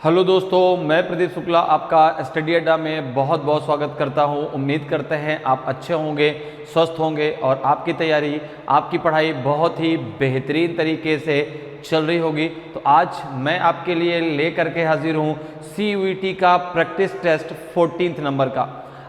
Hello दोस्तों, मैं प्रदीप शुक्ला आपका स्टडी अड्डा में बहुत बहुत स्वागत करता हूं। उम्मीद करते हैं आप अच्छे होंगे, स्वस्थ होंगे और आपकी तैयारी, आपकी पढ़ाई बहुत ही बेहतरीन तरीके से चल रही होगी। तो आज मैं आपके लिए ले करके हाजिर हूं CUET का प्रैक्टिस टेस्ट 14 नंबर का।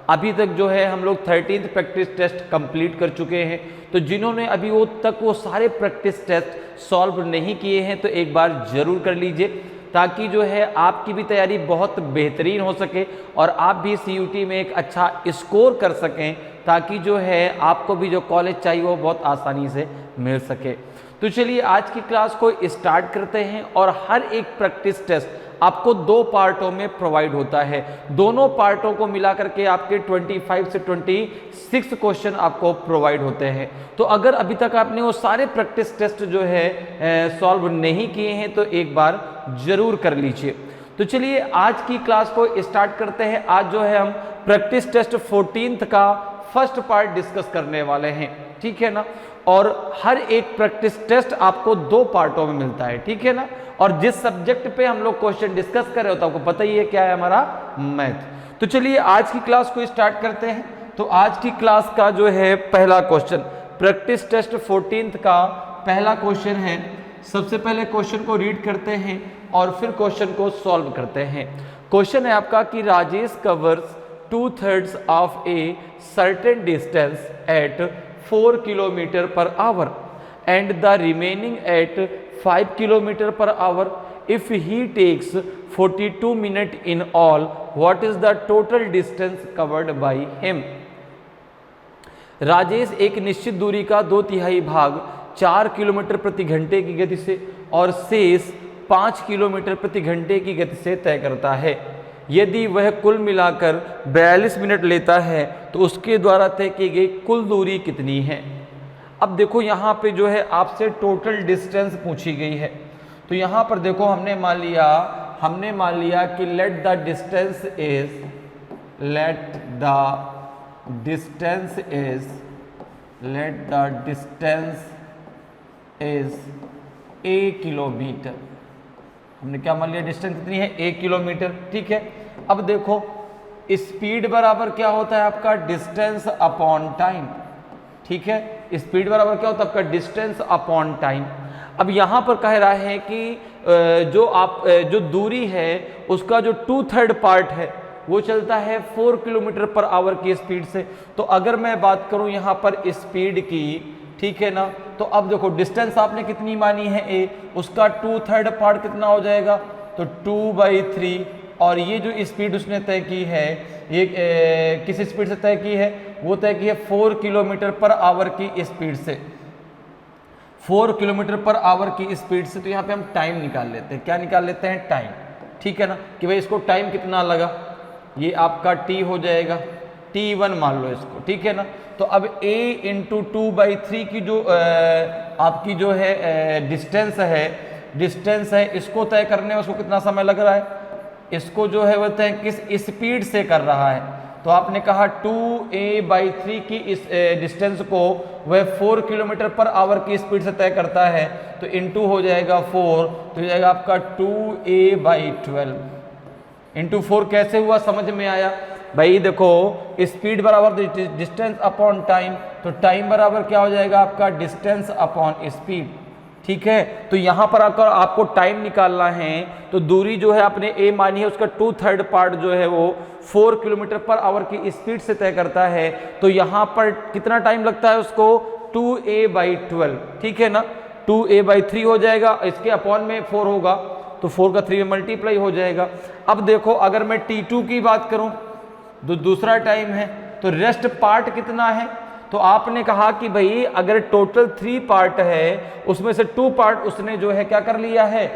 अभी तक जो है हम लोग 13th प्रैक्टिस टेस्ट कंप्लीट कर चुके हैं। तो जिन्होंने अभी वो सारे प्रैक्टिस टेस्ट सॉल्व नहीं किए हैं तो एक बार ज़रूर कर लीजिए, ताकि जो है आपकी भी तैयारी बहुत बेहतरीन हो सके और आप भी CUET में एक अच्छा स्कोर कर सकें, ताकि जो है आपको भी जो कॉलेज चाहिए वो बहुत आसानी से मिल सके। तो चलिए आज की क्लास को स्टार्ट करते हैं। और हर एक प्रैक्टिस टेस्ट आपको 2 पार्टों में प्रोवाइड होता है। दोनों पार्टों को मिला करके आपके 25 से 26 क्वेश्चन आपको प्रोवाइड होते हैं। तो अगर अभी तक आपने वो सारे प्रैक्टिस टेस्ट जो है सॉल्व नहीं किए हैं तो एक बार जरूर कर लीजिए। तो चलिए आज की क्लास को स्टार्ट करते हैं। आज जो है हम प्रैक्टिस टेस्ट 14 का फर्स्ट पार्ट डिस्कस करने वाले हैं, ठीक है ना। और हर एक प्रैक्टिस टेस्ट आपको 2 पार्टों में मिलता है, ठीक है ना। और जिस सब्जेक्ट पे हम लोग क्वेश्चन डिस्कस कर रहे होते हैं आपको पता ही है क्या है, हमारा मैथ। तो चलिए आज की क्लास को स्टार्ट करते हैं। तो आज की क्लास का जो है पहला क्वेश्चन, प्रैक्टिस टेस्ट 14 का पहला क्वेश्चन है। सबसे पहले क्वेश्चन को रीड करते हैं और फिर क्वेश्चन को सॉल्व करते हैं। क्वेश्चन है आपका कि Rajesh covers 2/3 of a certain distance at 4 kilometre per hour and the remaining at 5 kilometer per hour. If he takes 42 minutes in all, what is the total distance covered by him? Rajesh एक निश्चित दूरी का 2/3 भाग 4 kilometre प्रति घंटे की गति से और शेष 5 किलोमीटर प्रति घंटे की गति से तय करता है। यदि वह कुल मिलाकर 42 मिनट लेता है तो उसके द्वारा तय की गई कुल दूरी कितनी है। अब देखो यहाँ पे जो है आपसे टोटल डिस्टेंस पूछी गई है। तो यहाँ पर देखो हमने मान लिया कि let the distance is a kilometre. हमने क्या मान लिया, डिस्टेंस कितनी है, 1 किलोमीटर, ठीक है। अब देखो स्पीड बराबर क्या होता है आपका, डिस्टेंस अपॉन टाइम, ठीक है। स्पीड बराबर क्या होता है आपका, डिस्टेंस अपॉन टाइम। अब यहाँ पर कह रहा है कि जो दूरी है उसका जो 2/3 पार्ट है वो चलता है 4 किलोमीटर पर आवर की स्पीड से। तो अगर मैं बात करूँ यहाँ पर स्पीड की, ठीक है ना, तो अब देखो डिस्टेंस आपने कितनी मानी है ए, उसका 2/3 पार्ट कितना हो जाएगा, तो 2/3। और ये जो स्पीड उसने तय की है ये किस स्पीड से तय की है, वो तय की है 4 किलोमीटर पर आवर की स्पीड से, 4 किलोमीटर पर आवर की स्पीड से। तो यहाँ पे हम टाइम निकाल लेते हैं, क्या निकाल लेते हैं, टाइम, ठीक है ना, कि भाई इसको टाइम कितना लगा, ये आपका t हो जाएगा, t1 मान लो इसको, ठीक है ना। तो अब a × 2/3 की जो आपकी जो है डिस्टेंस है इसको तय करने में उसको कितना समय लग रहा है, इसको जो है वो तय किस स्पीड से कर रहा है। तो आपने कहा 2a/3 की इस डिस्टेंस को वह 4 किलोमीटर पर आवर की स्पीड से तय करता है, तो इनटू हो जाएगा 4, तो हो जाएगा आपका 2a/12 इंटू 4। कैसे हुआ, समझ में आया भाई। देखो स्पीड बराबर डिस्टेंस अपॉन टाइम, तो टाइम बराबर क्या हो जाएगा आपका, डिस्टेंस अपॉन स्पीड, ठीक है। तो यहाँ पर अगर आपको टाइम निकालना है तो दूरी जो है आपने ए मानी है उसका 2/3 पार्ट जो है वो 4 किलोमीटर पर आवर की स्पीड से तय करता है। तो यहाँ पर कितना टाइम लगता है उसको, 2a/12, ठीक है ना। 2a/3 हो जाएगा, इसके अपॉन में 4 होगा तो 4 का 3 में मल्टीप्लाई हो जाएगा। अब देखो अगर मैं t2 की बात करूं तो दूसरा टाइम है, तो रेस्ट पार्ट कितना है, तो आपने कहा कि भाई अगर टोटल 3 पार्ट है उसमें से 2 पार्ट उसने जो है क्या कर लिया है,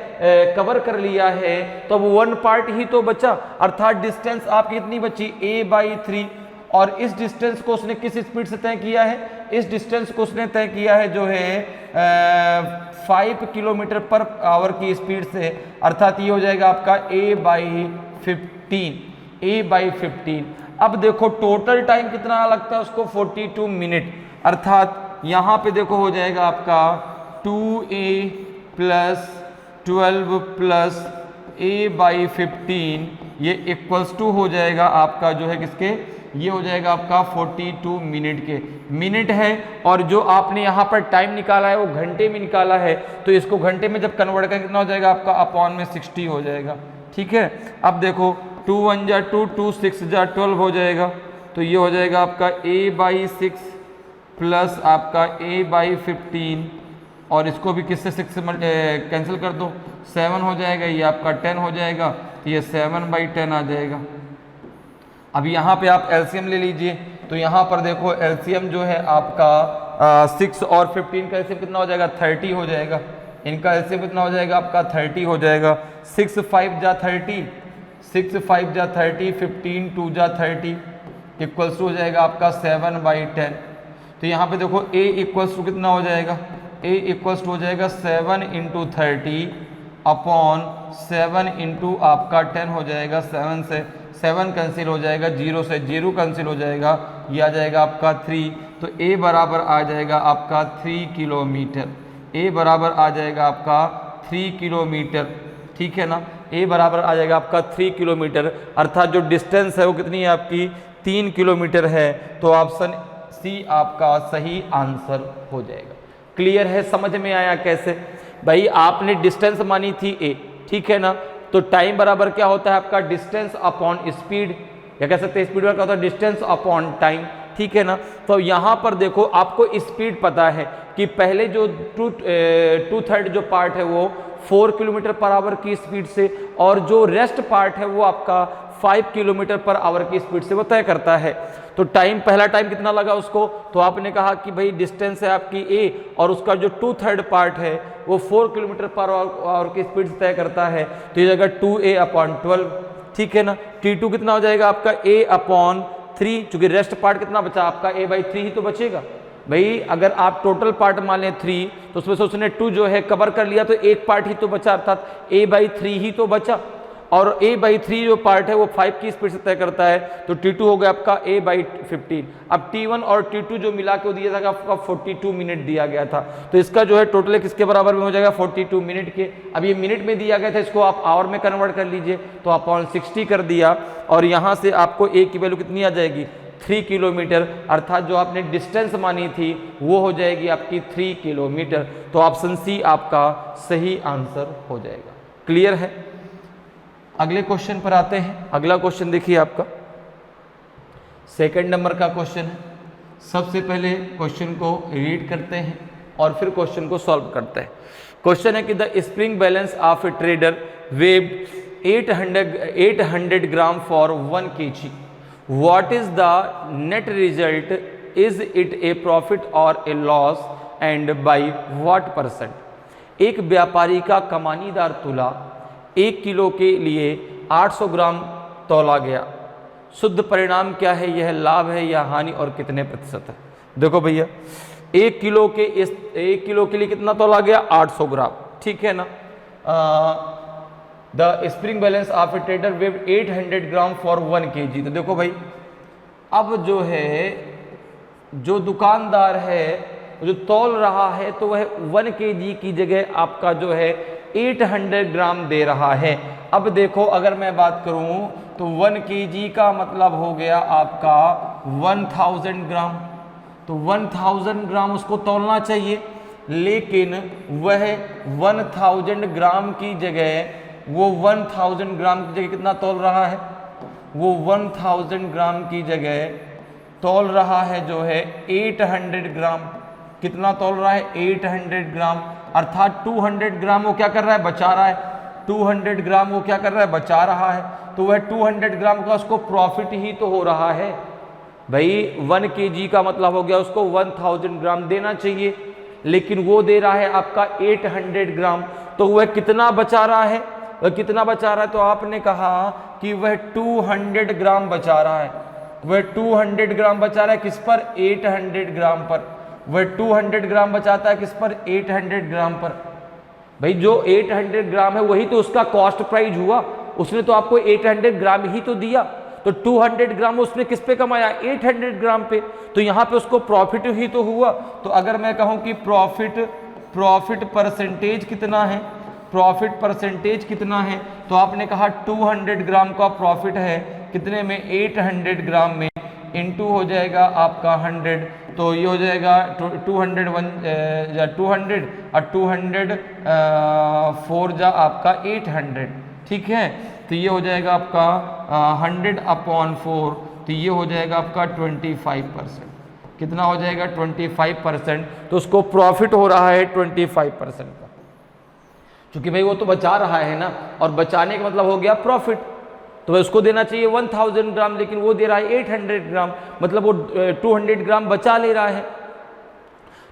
कवर कर लिया है, तो अब 1 पार्ट ही तो बचा, अर्थात डिस्टेंस आपकी कितनी बची, a/3। और इस डिस्टेंस को उसने किस स्पीड से तय किया है, इस डिस्टेंस को उसने तय किया है जो है 5 किलोमीटर पर आवर की स्पीड से, अर्थात ये हो जाएगा आपका a/15। अब देखो टोटल टाइम कितना लगता है उसको, 42 मिनट, अर्थात यहाँ पे देखो हो जाएगा आपका 2a + 12 + A/15 ये इक्वल्स टू हो जाएगा आपका जो है किसके, ये हो जाएगा आपका 42 मिनट के, मिनट है। और जो आपने यहाँ पर टाइम निकाला है वो घंटे में निकाला है, तो इसको घंटे में जब कन्वर्ट करें कितना हो जाएगा आपका, अपॉन में 60 हो जाएगा। ठीक है, अब देखो 2 1 जा 2, 2 6 जा 12 हो जाएगा, तो ये हो जाएगा आपका A/6 प्लस आपका A/15, और इसको भी किससे 6 से कैंसिल कर दो, 7 हो जाएगा, ये आपका 10 हो जाएगा, तो ये 7/10 आ जाएगा। अब यहाँ पे आप एलसीएम ले लीजिए, तो यहाँ पर देखो एलसीएम जो है आपका 6 और 15 का एलसीएम कितना हो जाएगा, 30 हो जाएगा। इनका एलसीएम कितना हो जाएगा आपका, 30 हो जाएगा। 6 5 जा 30, 6 5 जा 30, 15 2 जा 30 इक्वल्स टू हो जाएगा आपका 7/10। तो यहाँ पे देखो A इक्वल्स टू कितना हो जाएगा, A इक्वल्स टू हो जाएगा 7 × 30 अपॉन 7 × आपका 10 हो जाएगा। 7 से 7 कैंसिल हो जाएगा, 0 से 0 कैंसिल हो जाएगा, ये आ जाएगा आपका 3। तो A बराबर आ जाएगा आपका 3 किलोमीटर, A बराबर आ जाएगा आपका 3 किलोमीटर। ठीक है ना, A बराबर आ जाएगा आपका 3 किलोमीटर, अर्थात जो डिस्टेंस है वो कितनी है आपकी, 3 किलोमीटर है। तो ऑप्शन सी आपका सही आंसर हो जाएगा। क्लियर है, समझ में आया कैसे? भाई आपने डिस्टेंस मानी थी A, ठीक है ना, तो टाइम बराबर क्या होता है आपका, डिस्टेंस अपॉन स्पीड, या कह सकते हैं स्पीड बराबर क्या होता है, डिस्टेंस अपॉन टाइम। ठीक है ना, तो यहाँ पर देखो आपको स्पीड पता है कि पहले जो 2/3 जो पार्ट है वो 4 किलोमीटर पर आवर की स्पीड से, और जो रेस्ट पार्ट है वो आपका 5 किलोमीटर पर आवर की स्पीड से वो तय करता है। तो टाइम, पहला टाइम कितना लगा उसको, तो आपने कहा कि भाई डिस्टेंस है आपकी A और उसका जो 2/3 पार्ट है वो 4 किलोमीटर पर आवर की स्पीड से तय करता है, तो ये जाएगा 2A/12। ठीक है ना, T2 कितना हो जाएगा आपका A/3, चूंकि रेस्ट पार्ट कितना बचा आपका A/3 ही तो बचेगा। भाई अगर आप टोटल पार्ट मान लें 3, तो उसमें से उसने 2 जो है कवर कर लिया, तो एक पार्ट ही तो बचा, अर्थात A/3 ही तो बचा, और A/3 जो पार्ट है वो 5 की स्पीड से तय करता है, तो T2 हो गया आपका A/15। अब T1 और T2 जो मिला के दिया था आपका 42 मिनट दिया गया था, तो इसका जो है टोटल किसके बराबर में हो जाएगा, 42 मिनट के। अब ये मिनट में दिया गया था, इसको आप आवर में कन्वर्ट कर लीजिए, तो अपॉन 60 कर दिया, और यहाँ से आपको A की वैल्यू कितनी आ जाएगी, 3 किलोमीटर, अर्थात जो आपने डिस्टेंस मानी थी वो हो जाएगी आपकी 3 किलोमीटर। तो ऑप्शन सी आपका सही आंसर हो जाएगा। क्लियर है? अगले क्वेश्चन पर आते हैं। अगला क्वेश्चन देखिए आपका 2nd नंबर का क्वेश्चन है। सबसे पहले क्वेश्चन को रीड करते हैं और फिर क्वेश्चन को सॉल्व करते हैं। क्वेश्चन है कि the spring balance of A trader waived 800 gram for 1 kg, what is the net result, is it A profit और ए लॉस एंड बाई व्हाट %? एक व्यापारी का कमानीदार तुला 1 किलो के लिए 800 ग्राम तौला गया, शुद्ध परिणाम क्या है, यह लाभ है या हानि, और कितने प्रतिशत है? देखो भैया 1 किलो के लिए कितना तौला गया, 800 ग्राम। ठीक है ना, the spring balance of A trader waived 800 gram for 1 kg। तो देखो भाई अब जो है जो दुकानदार है जो तौल रहा है, तो वह 1 kg की जगह आपका जो है 800 ग्राम दे रहा है। अब देखो अगर मैं बात करूं तो 1 kg का मतलब हो गया आपका 1000 ग्राम, तो 1000 ग्राम उसको तौलना चाहिए, लेकिन वह 1000 ग्राम की जगह वो 1000 ग्राम की जगह कितना तौल रहा है, वो 1000 ग्राम की जगह तौल रहा है जो है 800 ग्राम। कितना तौल रहा है, 800 ग्राम, अर्थात 200 ग्राम वो क्या कर रहा है, बचा रहा है। 200 ग्राम वो क्या कर रहा है, बचा रहा है, तो वह 200 ग्राम का उसको प्रॉफिट ही तो हो रहा है। भाई 1 kg का मतलब हो गया उसको 1000 ग्राम देना चाहिए, लेकिन वो दे रहा है आपका 800 ग्राम, तो वह कितना बचा रहा है, वह कितना बचा रहा है, तो आपने कहा कि वह 200 ग्राम बचा रहा है। वह 200 ग्राम बचा रहा है किस पर, 800 ग्राम पर। वह 200 ग्राम बचाता है किस पर, 800 ग्राम पर। भाई जो 800 ग्राम है वही तो उसका कॉस्ट प्राइस हुआ, उसने तो आपको 800 ग्राम ही तो दिया, तो 200 ग्राम उसने किस पे कमाया, 800 ग्राम पे, तो यहाँ पे उसको प्रॉफिट ही तो हुआ। तो अगर मैं कहूँ कि प्रॉफिट परसेंटेज कितना है, प्रॉफिट परसेंटेज कितना है, तो आपने कहा 200 ग्राम का प्रॉफिट है, कितने में 800 ग्राम में, इनटू हो जाएगा आपका 100, तो ये हो जाएगा 200 या 200 और 200 4 जा आपका 800, ठीक है। तो ये हो जाएगा आपका 100/4, तो ये हो जाएगा आपका 25%। कितना हो जाएगा 25%, तो उसको प्रॉफिट हो रहा है 25% का, क्योंकि भाई वो तो बचा रहा है ना, और बचाने का मतलब हो गया प्रॉफिट। तो भाई उसको देना चाहिए 1000 ग्राम, लेकिन वो दे रहा है 800 ग्राम, मतलब वो 200 ग्राम बचा ले रहा है।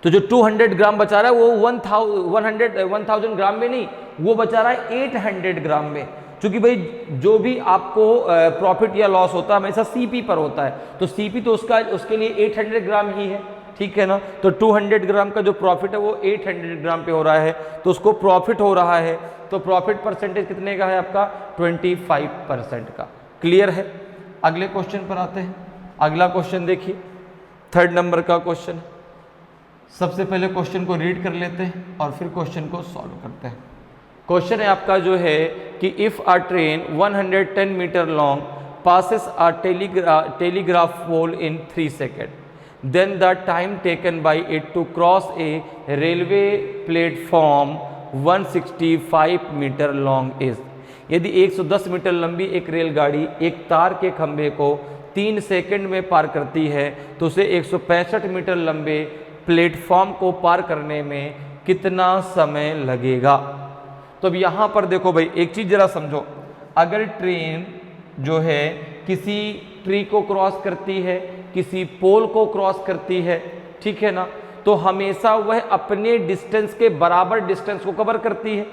तो जो 200 ग्राम बचा रहा है वो 1000 ग्राम में नहीं, वो बचा रहा है 800 ग्राम में। क्योंकि भाई जो भी आपको प्रॉफिट या लॉस होता है हमेशा सीपी पर होता है, तो सीपी तो उसके लिए 800 ग्राम ही है, ठीक है ना। तो 200 ग्राम का जो प्रॉफिट है वो 800 ग्राम पे हो रहा है, तो उसको प्रॉफिट हो रहा है, तो प्रॉफिट परसेंटेज कितने का है आपका 25% का। क्लियर है। अगले क्वेश्चन पर आते हैं। अगला क्वेश्चन देखिए, 3rd नंबर का क्वेश्चन। सबसे पहले क्वेश्चन को रीड कर लेते हैं और फिर क्वेश्चन को सॉल्व करते हैं। क्वेश्चन है आपका जो है कि if a train 110 metre long passes a telegraph pole in 3 seconds, then the time taken by it to cross a railway platform 165 metre long is. यदि 110 मीटर लंबी एक रेलगाड़ी एक तार के खंभे को 3 सेकंड में पार करती है, तो उसे 165 मीटर लंबे प्लेटफॉर्म को पार करने में कितना समय लगेगा। तो अब यहाँ पर देखो भाई, एक चीज़ जरा समझो, अगर ट्रेन जो है किसी ट्री को क्रॉस करती है, किसी पोल को क्रॉस करती है, ठीक है ना, तो हमेशा वह अपने डिस्टेंस के बराबर डिस्टेंस को कवर करती है,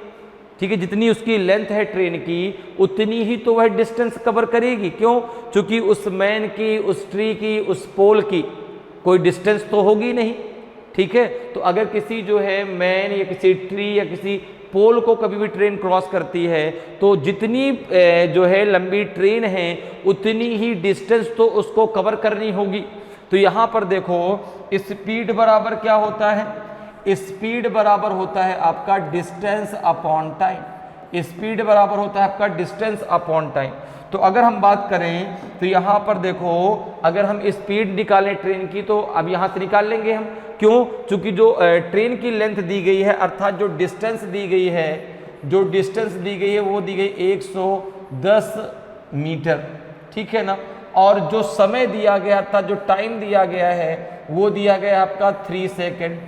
ठीक है। जितनी उसकी लेंथ है ट्रेन की, उतनी ही तो वह डिस्टेंस कवर करेगी। क्यों? क्योंकि उस मैन की, उस ट्री की, उस पोल की कोई डिस्टेंस तो होगी नहीं, ठीक है। तो अगर किसी जो है मैन या किसी ट्री या किसी पोल को कभी भी ट्रेन क्रॉस करती है, तो जितनी जो है लंबी ट्रेन है उतनी ही डिस्टेंस तो उसको कवर करनी होगी। तो यहाँ पर देखो, स्पीड बराबर क्या होता है, स्पीड बराबर होता है आपका डिस्टेंस अपॉन टाइम। स्पीड बराबर होता है आपका डिस्टेंस अपॉन टाइम। तो अगर हम बात करें तो यहाँ पर देखो, अगर हम स्पीड निकालें ट्रेन की, तो अब यहाँ से निकाल लेंगे हम। क्यों? क्योंकि जो ट्रेन की लेंथ दी गई है, अर्थात जो डिस्टेंस दी गई है, जो डिस्टेंस दी गई है वो दी गई 110 मीटर, ठीक है ना। और जो समय दिया गया, अर्थात जो टाइम दिया गया है, वो दिया गया आपका 3 सेकेंड।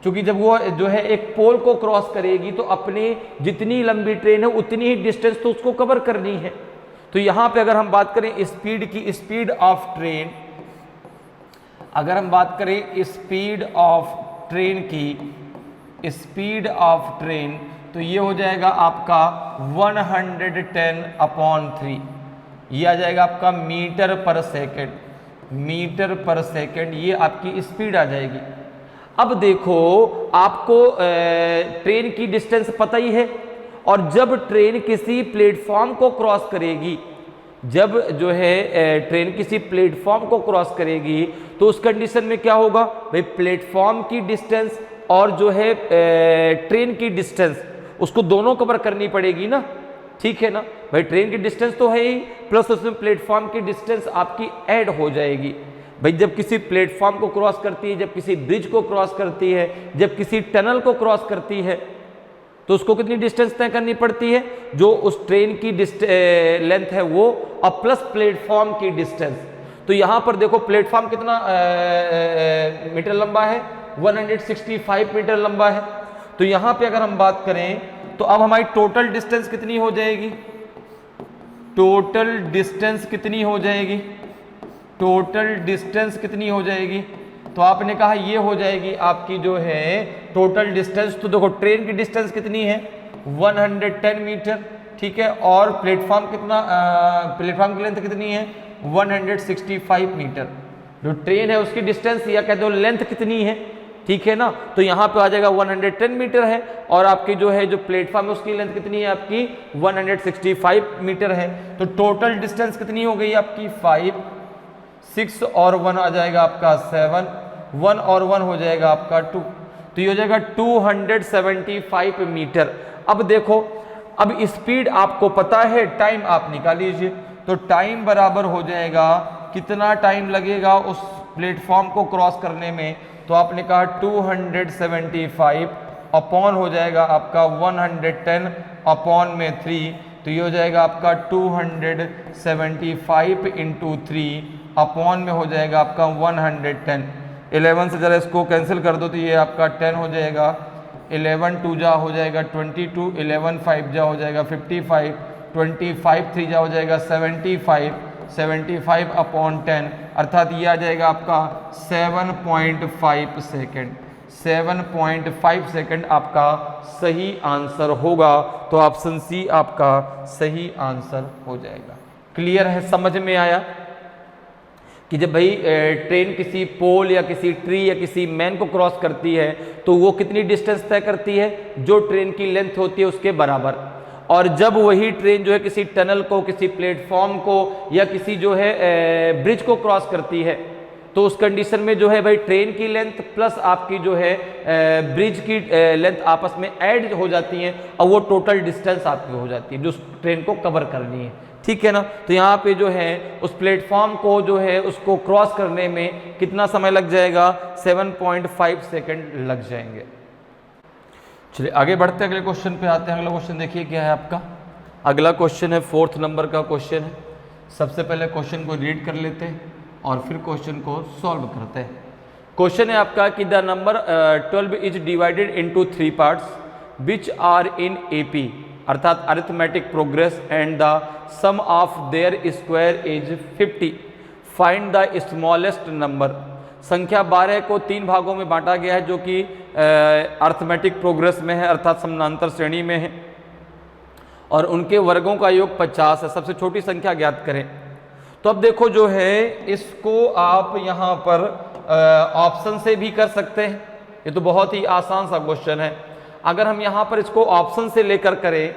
क्योंकि जब वो जो है एक पोल को क्रॉस करेगी, तो अपनी जितनी लंबी ट्रेन है उतनी ही डिस्टेंस तो उसको कवर करनी है। तो यहाँ पे अगर हम बात करें स्पीड की, स्पीड ऑफ ट्रेन, अगर हम बात करें स्पीड ऑफ ट्रेन की, स्पीड ऑफ ट्रेन, तो ये हो जाएगा आपका 110/3, ये आ जाएगा आपका मीटर पर सेकेंड, मीटर पर सेकेंड, ये आपकी स्पीड आ जाएगी। अब देखो, आपको ट्रेन की डिस्टेंस पता ही है, और जब ट्रेन किसी प्लेटफॉर्म को क्रॉस करेगी, जब जो है ट्रेन किसी प्लेटफॉर्म को क्रॉस करेगी, तो उस कंडीशन में क्या होगा भाई, प्लेटफॉर्म की डिस्टेंस और जो है ट्रेन की डिस्टेंस, उसको दोनों कवर करनी पड़ेगी ना, ठीक है ना भाई। ट्रेन की डिस्टेंस तो है ही, प्लस उसमें प्लेटफॉर्म की डिस्टेंस आपकी ऐड हो जाएगी भाई। जब किसी प्लेटफॉर्म को क्रॉस करती है, जब किसी ब्रिज को क्रॉस करती है, जब किसी टनल को क्रॉस करती है, तो उसको कितनी डिस्टेंस तय करनी पड़ती है, जो उस ट्रेन की लेंथ है वो, और प्लस प्लेटफॉर्म की डिस्टेंस। तो यहाँ पर देखो, प्लेटफॉर्म कितना मीटर लंबा है, 165 मीटर लंबा है। तो यहाँ पे अगर हम बात करें, तो अब हमारी टोटल डिस्टेंस कितनी हो जाएगी, टोटल डिस्टेंस कितनी हो जाएगी, टोटल डिस्टेंस कितनी हो जाएगी, तो आपने कहा ये हो जाएगी आपकी जो है टोटल डिस्टेंस। तो देखो, ट्रेन की डिस्टेंस कितनी है 110 मीटर, ठीक है, और प्लेटफॉर्म कितना, प्लेटफॉर्म की लेंथ कितनी है 165 मीटर। जो ट्रेन है उसकी डिस्टेंस या कहते हो लेंथ कितनी है, ठीक है ना। तो यहाँ पे आ जाएगा 110 मीटर है, और आपकी जो है जो प्लेटफॉर्म है उसकी लेंथ कितनी है आपकी 165 मीटर है। तो टोटल डिस्टेंस कितनी हो गई आपकी 5, 6 और 1 आ जाएगा आपका 7, 1 और 1 हो जाएगा आपका 2। तो ये हो जाएगा 275 मीटर। अब देखो, अब स्पीड आपको पता है, टाइम आप निकाल लीजिए। तो टाइम बराबर हो जाएगा, कितना टाइम लगेगा उस प्लेटफॉर्म को क्रॉस करने में, तो आपने कहा 275 अपॉन हो जाएगा आपका 110 अपॉन में 3, तो ये हो जाएगा आपका 275 इंटू 3 अपॉन में हो जाएगा आपका 110। 11 से जरा इसको कैंसिल कर दो तो ये आपका 10 हो जाएगा, 11 2 जा हो जाएगा 22, 11 5 जा हो जाएगा 55, 25 3 जा हो जाएगा 75, 75 अपॉन 10 अर्थात ये आ जाएगा आपका 7.5 सेकेंड। 7.5 सेकेंड आपका सही आंसर होगा। तो ऑप्शन सी आपका सही आंसर हो जाएगा। क्लियर है, समझ में आया कि जब भाई ट्रेन किसी पोल या किसी ट्री या किसी मैन को क्रॉस करती है तो वो कितनी डिस्टेंस तय करती है, जो ट्रेन की लेंथ होती है उसके बराबर। और जब वही ट्रेन जो है किसी टनल को, किसी प्लेटफॉर्म को या किसी जो है ब्रिज को क्रॉस करती है तो उस कंडीशन में जो है भाई ट्रेन की लेंथ प्लस आपकी जो है ब्रिज की लेंथ आपस में ऐड हो जाती हैं और वो टोटल डिस्टेंस आपकी हो जाती है जो उस ट्रेन को कवर करनी है। ठीक है ना। तो यहाँ पे जो है उस प्लेटफॉर्म को जो है उसको क्रॉस करने में कितना समय लग जाएगा, 7.5 सेकेंड लग जाएंगे। चलिए आगे बढ़ते हैं, अगले क्वेश्चन पे आते हैं। अगला क्वेश्चन देखिए क्या है आपका। अगला क्वेश्चन है 4th नंबर का क्वेश्चन है। सबसे पहले क्वेश्चन को रीड कर लेते हैं और फिर क्वेश्चन को सॉल्व करते हैं। क्वेश्चन है आपका कि the number 12 is divided into 3 parts which are in AP अर्थात arithmetic progress and the sum of their square is 50। Find the smallest number. संख्या 12 को 3 भागों में बांटा गया है जो कि अरिथमेटिक प्रोग्रेस में है अर्थात समानांतर श्रेणी में है और उनके वर्गों का योग 50 है। सबसे छोटी संख्या ज्ञात करें। तो अब देखो जो है इसको आप यहाँ पर ऑप्शन से भी कर सकते हैं। ये तो बहुत ही आसान सा क्वेश्चन है। अगर हम यहाँ पर इसको ऑप्शन से लेकर करें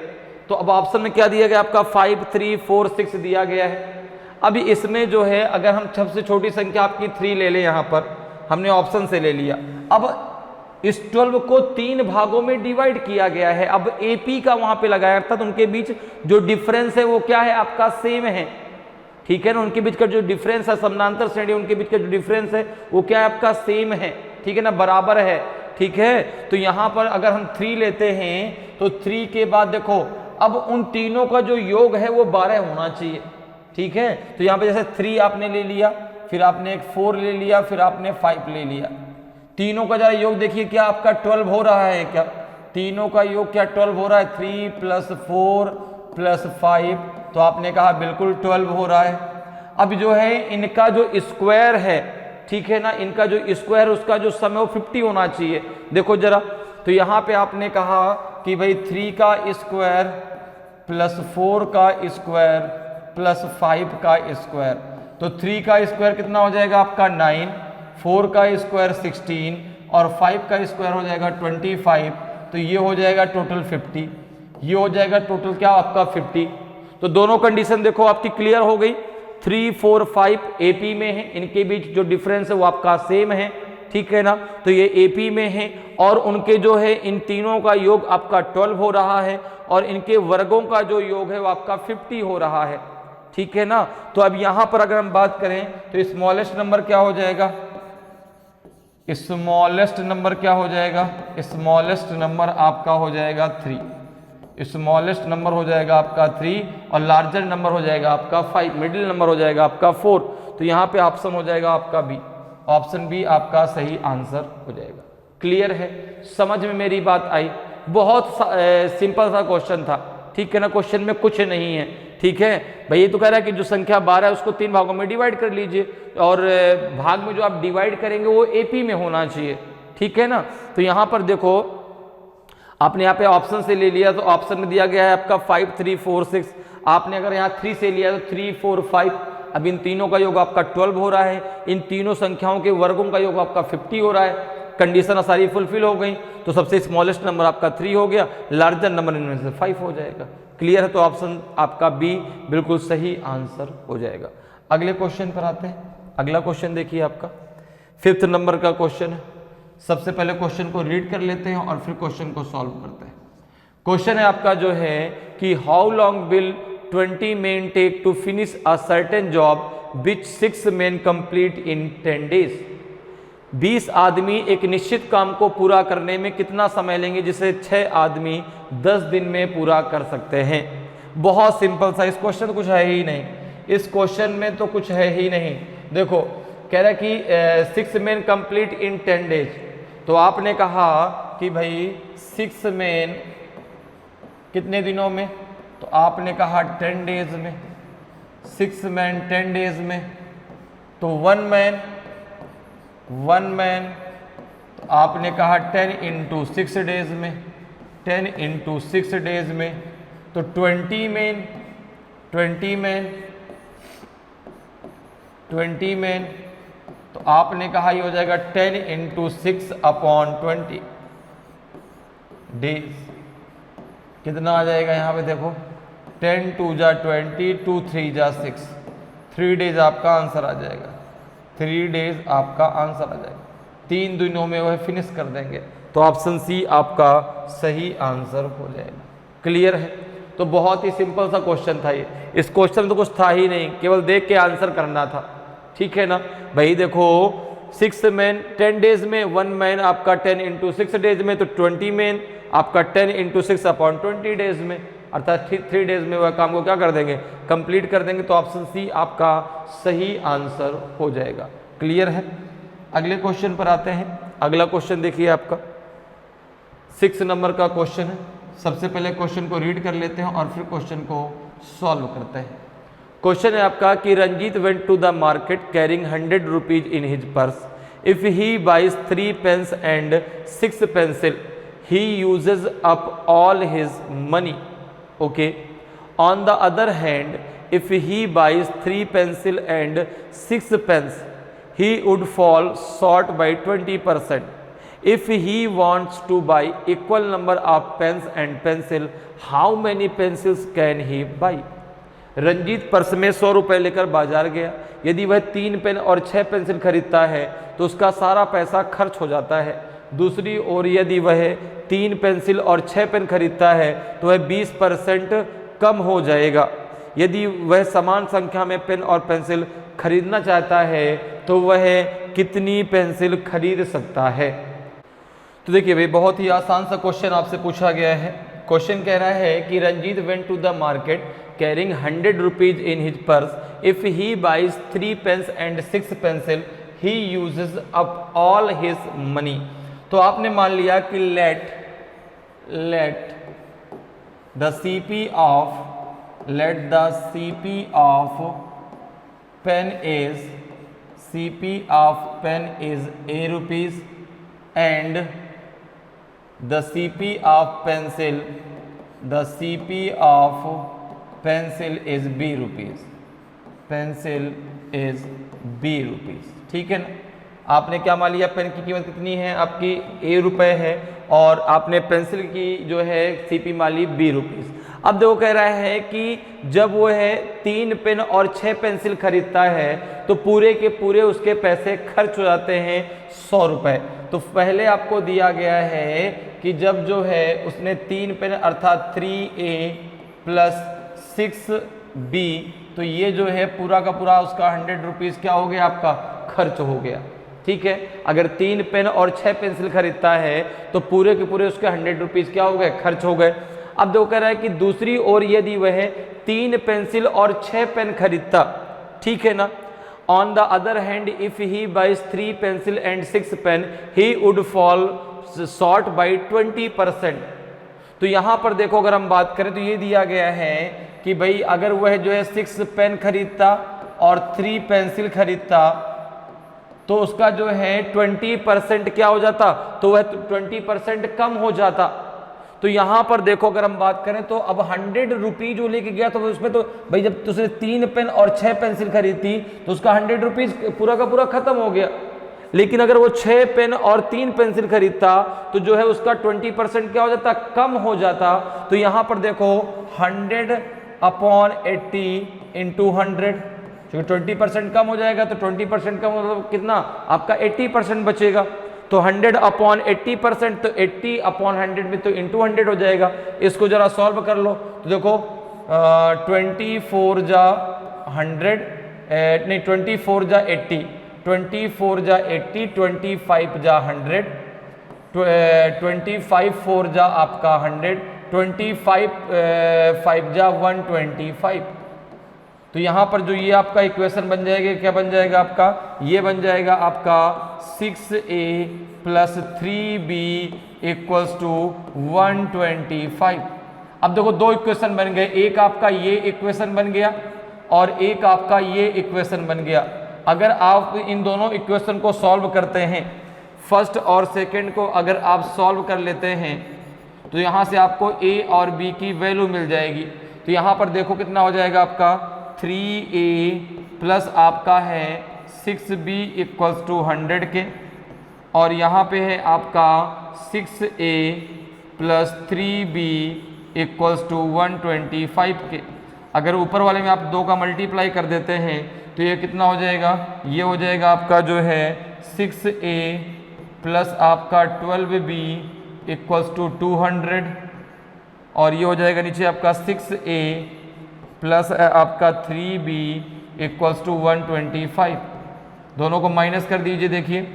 तो अब ऑप्शन में क्या दिया गया आपका 5 3 4 6 दिया गया है। अभी इसमें जो है अगर हम सबसे छोटी संख्या आपकी 3 ले लें, यहाँ पर हमने ऑप्शन से ले लिया। अब इस 12 को 3 भागों में डिवाइड किया गया है। अब एपी का वहां पे लगाया अर्थात उनके बीच जो डिफरेंस है वो क्या है आपका सेम है। ठीक है ना, उनके बीच का जो डिफरेंस है समानांतर श्रेणी उनके बीच का जो डिफरेंस है वो क्या है आपका सेम है। ठीक है ना, बराबर है। ठीक है, तो यहां पर अगर हम 3 लेते हैं तो 3 के बाद देखो अब उन तीनों का जो योग है वो 12 होना चाहिए। ठीक है, तो यहाँ पे जैसे 3 आपने ले लिया, फिर आपने एक 4 ले लिया, फिर आपने 5 ले लिया। तीनों का जरा योग देखिए क्या आपका 12 हो रहा है क्या? तीनों का योग क्या 12 हो रहा है? 3 + 4 + 5, तो आपने कहा बिल्कुल 12 हो रहा है। अब जो है इनका जो स्क्वायर है, ठीक है ना, इनका जो स्क्वायर उसका जो सम है वो 50 होना चाहिए। देखो जरा, तो यहाँ पे आपने कहा कि भाई 3 का स्क्वायर + 4 का स्क्वायर + 5 का स्क्वायर, तो 3 का स्क्वायर कितना हो जाएगा आपका 9, 4 का स्क्वायर 16 और 5 का स्क्वायर हो जाएगा 25, तो ये हो जाएगा टोटल 50। ये हो जाएगा टोटल क्या आपका 50। तो दोनों कंडीशन देखो आपकी क्लियर हो गई। 3 4 5 एपी में है, इनके बीच जो डिफरेंस है वो आपका सेम है। ठीक है ना, तो ये एपी में है और उनके जो है इन तीनों का योग आपका 12 हो रहा है और इनके वर्गों का जो योग है वो आपका 50 हो रहा है। ठीक है ना, तो अब यहां पर अगर हम बात करें तो स्मॉलेस्ट नंबर क्या हो जाएगा? स्मॉलेस्ट नंबर क्या हो जाएगा? स्मॉलेस्ट नंबर आपका हो जाएगा 3। स्मॉलेस्ट नंबर हो जाएगा आपका 3 और लार्जर नंबर हो जाएगा आपका 5, मिडिल नंबर हो जाएगा आपका 4। तो यहाँ पे ऑप्शन हो जाएगा आपका बी। ऑप्शन बी आपका सही आंसर हो जाएगा। क्लियर है, समझ में मेरी बात आई? बहुत सिंपल सा क्वेश्चन था। ठीक है ना, क्वेश्चन में कुछ नहीं है। ठीक है भाई, ये तो कह रहा है कि जो संख्या 12 है उसको 3 भागों में डिवाइड कर लीजिए और भाग में जो आप डिवाइड करेंगे वो एपी में होना चाहिए। ठीक है ना, तो यहाँ पर देखो आपने यहाँ पे ऑप्शन से ले लिया तो ऑप्शन में दिया गया है आपका 5 3 4 6। आपने अगर यहाँ 3 से लिया तो 3 4 5। अब इन तीनों का योग आपका 12 हो रहा है, इन तीनों संख्याओं के वर्गों का योग आपका 50 हो रहा है। कंडीशन सारी फुलफिल हो गई, तो सबसे स्मॉलेस्ट नंबर आपका 3 हो गया, लार्जर नंबर इनमें से 5 हो जाएगा। क्लियर है, तो ऑप्शन आपका बी बिल्कुल सही आंसर हो जाएगा। अगले क्वेश्चन पर आते हैं। अगला क्वेश्चन देखिए आपका 5th नंबर का क्वेश्चन है। सबसे पहले क्वेश्चन को रीड कर लेते हैं और फिर क्वेश्चन को सॉल्व करते हैं। क्वेश्चन है आपका जो है कि how long will 20 men take to finish a certain job which 6 men complete in 10 days। 20 आदमी एक निश्चित काम को पूरा करने में कितना समय लेंगे जिसे 6 आदमी 10 दिन में पूरा कर सकते हैं। बहुत सिंपल सा, इस क्वेश्चन कुछ है ही नहीं, इस क्वेश्चन में तो कुछ है ही नहीं। देखो कह रहा है कि 6 men कंप्लीट इन 10 days, तो आपने कहा कि भाई 6 men कितने दिनों में, तो आपने कहा 10 days में। 6 men 10 days में, तो 1 man तो आपने कहा 10 into 6 days में, 10 into 6 days में, तो 20 men तो आपने कहा ये हो जाएगा 10 into 6 upon 20 days। कितना आ जाएगा यहाँ पे देखो, 10 2 जा 20, 2 3 जा 6, 3 days आपका आंसर आ जाएगा। 3 days आपका आंसर आ जाएगा, 3 दिनों में वह फिनिश कर देंगे। तो ऑप्शन सी आपका सही आंसर हो जाएगा। क्लियर है? तो बहुत ही सिंपल सा क्वेश्चन था ये, इस क्वेश्चन में तो कुछ था ही नहीं, केवल देख के आंसर करना था। ठीक है ना भाई? देखो 6 men 10 days में, 1 man आपका 10 into 6 days में, तो 20 men आपका 10 into 6 upon 20 days में, अर्थात 3 days में वह काम को क्या कर देंगे, कंप्लीट कर देंगे। तो ऑप्शन सी आपका सही आंसर हो जाएगा। क्लियर है? अगले क्वेश्चन पर आते हैं। अगला क्वेश्चन देखिए आपका 6 नंबर का क्वेश्चन है। सबसे पहले क्वेश्चन को रीड कर लेते हैं और फिर क्वेश्चन को सॉल्व करते हैं। क्वेश्चन है आपका कि Ranjit went to the market carrying 100 rupees in his purse. If he buys 3 pens and 6 pencil he uses up all his money, okay? On the other hand, if he buys 3 pencil and 6 pens, he would fall short by 20%. If he wants to buy equal number of pens and pencil, how many pencils can he buy? Ranjit purse में 100 रुपये लेकर बाजार गया। यदि वह 3 pen और 6 pencil खरीदता है तो उसका सारा पैसा खर्च हो जाता है। दूसरी ओर यदि वह 3 पेंसिल और 6 पेन खरीदता है तो वह 20% कम हो जाएगा। यदि वह समान संख्या में पेन और पेंसिल खरीदना चाहता है तो वह कितनी पेंसिल खरीद सकता है? तो देखिए भाई, बहुत ही आसान सा क्वेश्चन आपसे पूछा गया है। क्वेश्चन कह रहा है कि Ranjit went to the market carrying 100 rupees in his purse. If he buys 3 pens and 6 pencil, he uses up all his money. तो आपने मान लिया कि let the CP of pen is A rupees and the CP of pencil is B rupees। ठीक है ना? आपने क्या मान लिया, पेन की कीमत कितनी है आपकी, A रुपये है, और आपने पेंसिल की जो है CP मान ली B रुपीस। अब देखो कह रहा है कि जब वो है 3 पेन और 6 पेंसिल खरीदता है तो पूरे के पूरे उसके पैसे खर्च हो जाते हैं 100 रुपये। तो पहले आपको दिया गया है कि जब जो है उसने 3 पेन अर्थात 3A + 6B, तो ये जो है पूरा का पूरा उसका 100 रुपीज़ क्या हो गया, आपका खर्च हो गया। ठीक है? अगर 3 पेन और 6 पेंसिल खरीदता है तो पूरे के पूरे उसके 100 रुपीज़ क्या हो गए, खर्च हो गए। अब देखो कह रहा है कि दूसरी ओर यदि वह 3 पेंसिल और 6 पेन खरीदता, ठीक है ना, on the other hand if he buys 3 pencil and 6 pen he would fall short by 20%। तो यहाँ पर देखो अगर हम बात करें तो ये दिया गया है कि भाई अगर वह जो है 6 पेन खरीदता और 3 पेंसिल खरीदता तो उसका जो है 20% क्या हो जाता, तो वह 20% कम हो जाता। तो यहाँ पर देखो अगर हम बात करें तो अब 100 रुपीज जो लेके गया तो उसमें तो भाई जब उसने 3 पेन और 6 पेंसिल खरीदी तो उसका 100 रुपीज पूरा का पूरा खत्म हो गया। लेकिन अगर वो 6 पेन और 3 पेंसिल खरीदता तो जो है उसका 20% क्या हो जाता, कम हो जाता। तो यहाँ पर देखो 100/80 × 100, क्योंकि 20% कम हो जाएगा तो 20% कम मतलब कितना, आपका 80% बचेगा। तो 100 अपॉन 80%, तो 80 अपॉन 100 में तो इंटू 100 हो जाएगा। इसको जरा सॉल्व कर लो तो देखो 24 जा 100 नहीं 24 जा 80, 24 जा 80, 25 जा 100, 25 4 जा आपका 100, 25 5 जा 125। तो यहाँ पर जो ये आपका इक्वेशन बन जाएगा, क्या बन जाएगा आपका, ये बन जाएगा आपका 6a plus 3b equals to 125। अब देखो दो इक्वेशन बन गए, एक आपका ये इक्वेशन बन गया और एक आपका ये इक्वेशन बन गया। अगर आप इन दोनों इक्वेशन को सॉल्व करते हैं, फर्स्ट और सेकंड को अगर आप सॉल्व कर लेते हैं तो यहाँ से आपको a और b की वैल्यू मिल जाएगी। तो यहाँ पर देखो कितना हो जाएगा आपका 3a प्लस आपका है 6b इक्वल्स टू 100 के, और यहाँ पे है आपका 6a plus 3b equals to 125 के। अगर ऊपर वाले में आप दो का मल्टीप्लाई कर देते हैं तो ये कितना हो जाएगा, ये हो जाएगा आपका जो है 6a प्लस आपका 12b इक्वल्स टू 200, और ये हो जाएगा नीचे आपका 6a प्लस आपका 3b इक्वल्स टू 125। दोनों को माइनस कर दीजिए, देखिए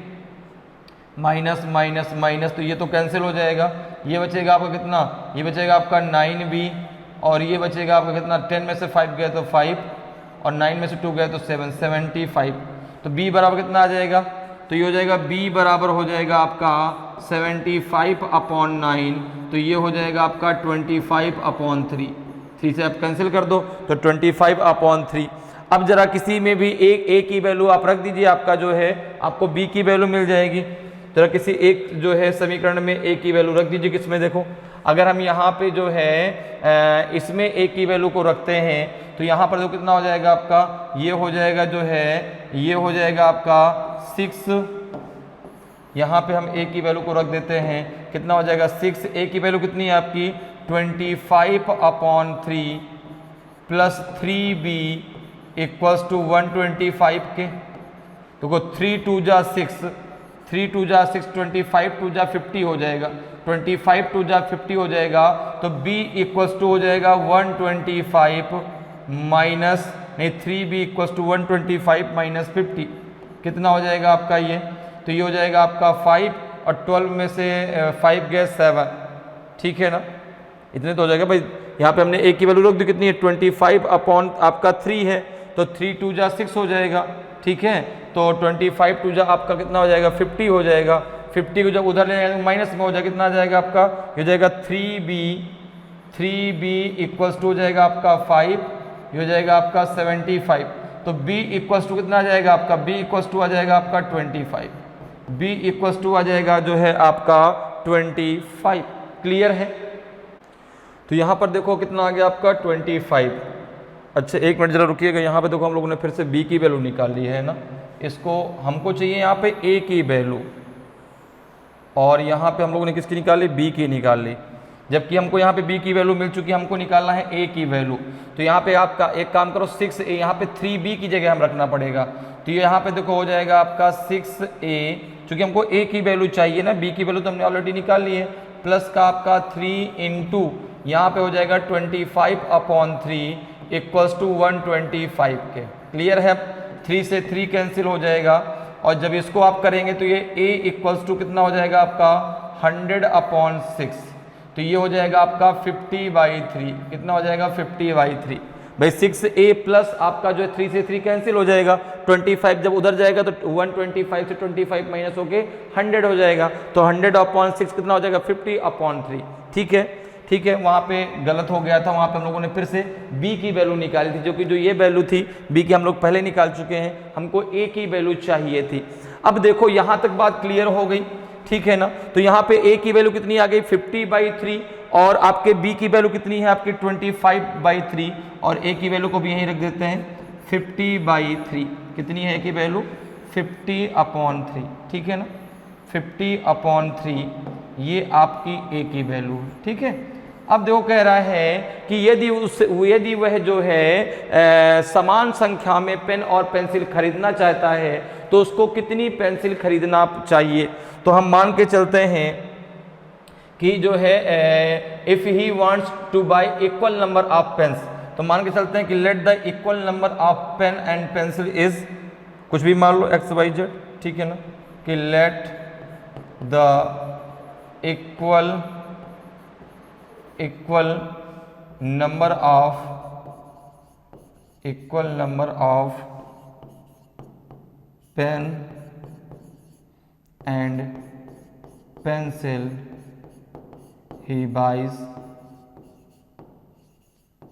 माइनस माइनस माइनस, तो ये तो कैंसिल हो जाएगा। ये बचेगा आपका कितना, ये बचेगा आपका 9b, और ये बचेगा आपका कितना, 10 में से 5 गए तो 5 और 9 में से 2 गए तो 7, 75। तो b बराबर कितना आ जाएगा, तो ये हो जाएगा b बराबर हो जाएगा आपका 75 अपॉन 9, तो ये हो जाएगा आपका 25 अपॉन 3। 3 से आप कैंसिल कर दो तो 25 अपॉन 3। अब जरा किसी में भी एक a की वैल्यू आप रख दीजिए, आपका जो है आपको b की वैल्यू मिल जाएगी। जरा किसी एक जो है समीकरण में a की वैल्यू रख दीजिए। किसमें देखो, अगर हम यहाँ पे जो है इसमें a की वैल्यू को रखते हैं तो यहाँ पर जो कितना हो जाएगा आपका, ये हो जाएगा जो है, ये हो जाएगा आपका 6, यहाँ पे हम a की वैल्यू को रख देते हैं, कितना हो जाएगा 6। a की वैल्यू कितनी है आपकी 25 upon 3 plus 3b equals to 125 के। देखो 3 2 जा 6, 3 2 जा 6, 25 2 जा 50 हो जाएगा, 25 2 जा 50 हो जाएगा, तो b इक्वल्स टू हो जाएगा 125 माइनस नहीं 3b इक्वल्स टू 125 माइनस 50, कितना हो जाएगा आपका ये, तो ये हो जाएगा आपका 5 और 12 में से 5 गए 7, ठीक है ना, इतने तो हो जाएगा भाई। यहाँ पे हमने a की वैल्यू रख दी, कितनी है 25 अपॉन आपका 3 है, तो 3 2 जा 6 हो जाएगा, ठीक है। तो 25 2 जा आपका कितना हो जाएगा 50 हो जाएगा, 50 को जब उधर ले जाएगा माइनस में हो जाएगा, कितना आ जाएगा आपका, ये हो जाएगा 3b इक्वल्स टू हो जाएगा आपका 5, ये हो जाएगा आपका 75। तो b इक्वल्स टू कितना आ जाएगा आपका, b इक्वल्स टू आ जाएगा आपका 25, b इक्वल्स टू आ जाएगा जो है आपका 25। क्लियर है। तो यहाँ पर देखो कितना आ गया आपका 25। अच्छा एक मिनट जरा रुकिएगा, यहाँ पे देखो हम लोगों ने फिर से b की वैल्यू निकाल ली है ना, इसको हमको चाहिए यहाँ पे a की वैल्यू, और यहाँ पे हम लोगों ने किसकी निकाली, b की निकाल ली, जबकि हमको यहाँ पे b की वैल्यू मिल चुकी है, हमको निकालना है a की वैल्यू। तो यहाँ पे आपका एक काम करो 6a, यहाँ पे 3b की जगह हम रखना पड़ेगा, तो यहाँ पे देखो हो जाएगा आपका 6a, चूँकि हमको a की वैल्यू चाहिए ना, b की वैल्यू तो हमने ऑलरेडी निकाल ली है, प्लस का आपका 3 इंटू यहाँ पे हो जाएगा 25 अपॉन 3 इक्वल्स टू 125 के। क्लियर है। 3 से 3 कैंसिल हो जाएगा, और जब इसको आप करेंगे तो ये a इक्वल्स टू कितना हो जाएगा आपका 100 अपॉन 6, तो ये हो जाएगा आपका 50/3, कितना हो जाएगा 50/3 भाई 6a प्लस आपका जो है 3 से 3 कैंसिल हो जाएगा, 25 जब उधर जाएगा तो 125 से 25 माइनस होके 100 हो जाएगा, तो 100 अपॉन 6 कितना हो जाएगा 50/3। ठीक है, ठीक है, वहाँ पे गलत हो गया था, वहाँ पे हम लोगों ने फिर से b की वैल्यू निकाली थी, जो कि जो ये वैल्यू थी b की हम लोग पहले निकाल चुके हैं, हमको a की वैल्यू चाहिए थी। अब देखो यहाँ तक बात क्लियर हो गई, ठीक है ना। तो यहाँ पे a की वैल्यू कितनी आ गई 50/3, और आपके b की वैल्यू कितनी है आपकी 25/3, और a की वैल्यू को भी यहीं रख देते हैं 50/3, कितनी है a की वैल्यू 50/3, ठीक है ना, 50/3 ये आपकी a की वैल्यू है। ठीक है, अब देखो कह रहा है कि यदि वह जो है समान संख्या में पेन और पेंसिल खरीदना चाहता है तो उसको कितनी पेंसिल खरीदना चाहिए। तो हम मान के चलते हैं कि जो है if he wants to buy equal number of pens, तो मान के चलते हैं कि let the equal number of pen and pencil is कुछ भी मान लो XYZ, ठीक है ना, कि let the equal number of pen and pencil he buys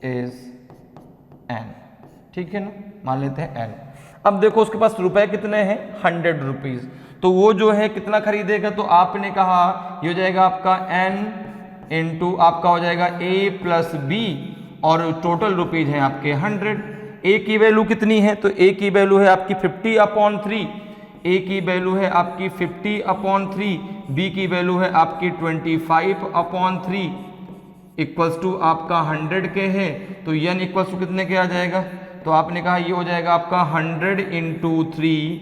is N, ठीक है ना, मान लेते हैं N। अब देखो उसके पास रुपए कितने हैं 100 रुपीज, तो वो जो है कितना खरीदेगा, तो आपने कहा ये हो जाएगा आपका N इंटू आपका हो जाएगा A प्लस B और टोटल रुपीज हैं आपके 100। A की वैल्यू कितनी है, तो A की वैल्यू है आपकी 50/3, A की वैल्यू है आपकी 50/3, B की वैल्यू है आपकी 25/3 इक्वल्स टू आपका 100 के है, तो n इक्वल्स टू कितने के आ जाएगा, तो आपने कहा ये हो जाएगा आपका 100 इंटू 3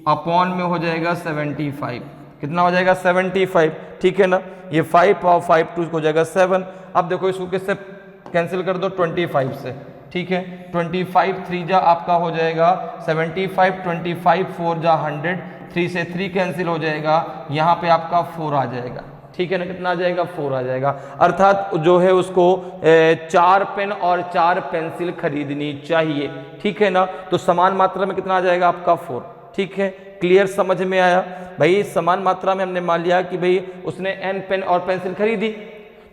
अपॉन में हो जाएगा 75, कितना हो जाएगा 75, ठीक है ना, ये 5 और 5 2 हो जाएगा 7। अब देखो इसको किससे कैंसिल कर दो 25 से, ठीक है, 25 3 जा आपका हो जाएगा 75, 25 4 जा 100, 3 से 3 कैंसिल हो जाएगा, यहाँ पे आपका 4 आ जाएगा, ठीक है ना, कितना आ जाएगा 4 आ जाएगा। अर्थात जो है उसको 4 पेन और 4 पेंसिल खरीदनी चाहिए, ठीक है ना, तो समान मात्रा में कितना आ जाएगा आपका 4, ठीक है, क्लियर समझ में आया भाई। समान मात्रा में हमने मान लिया कि भाई उसने n पेन और पेंसिल खरीदी,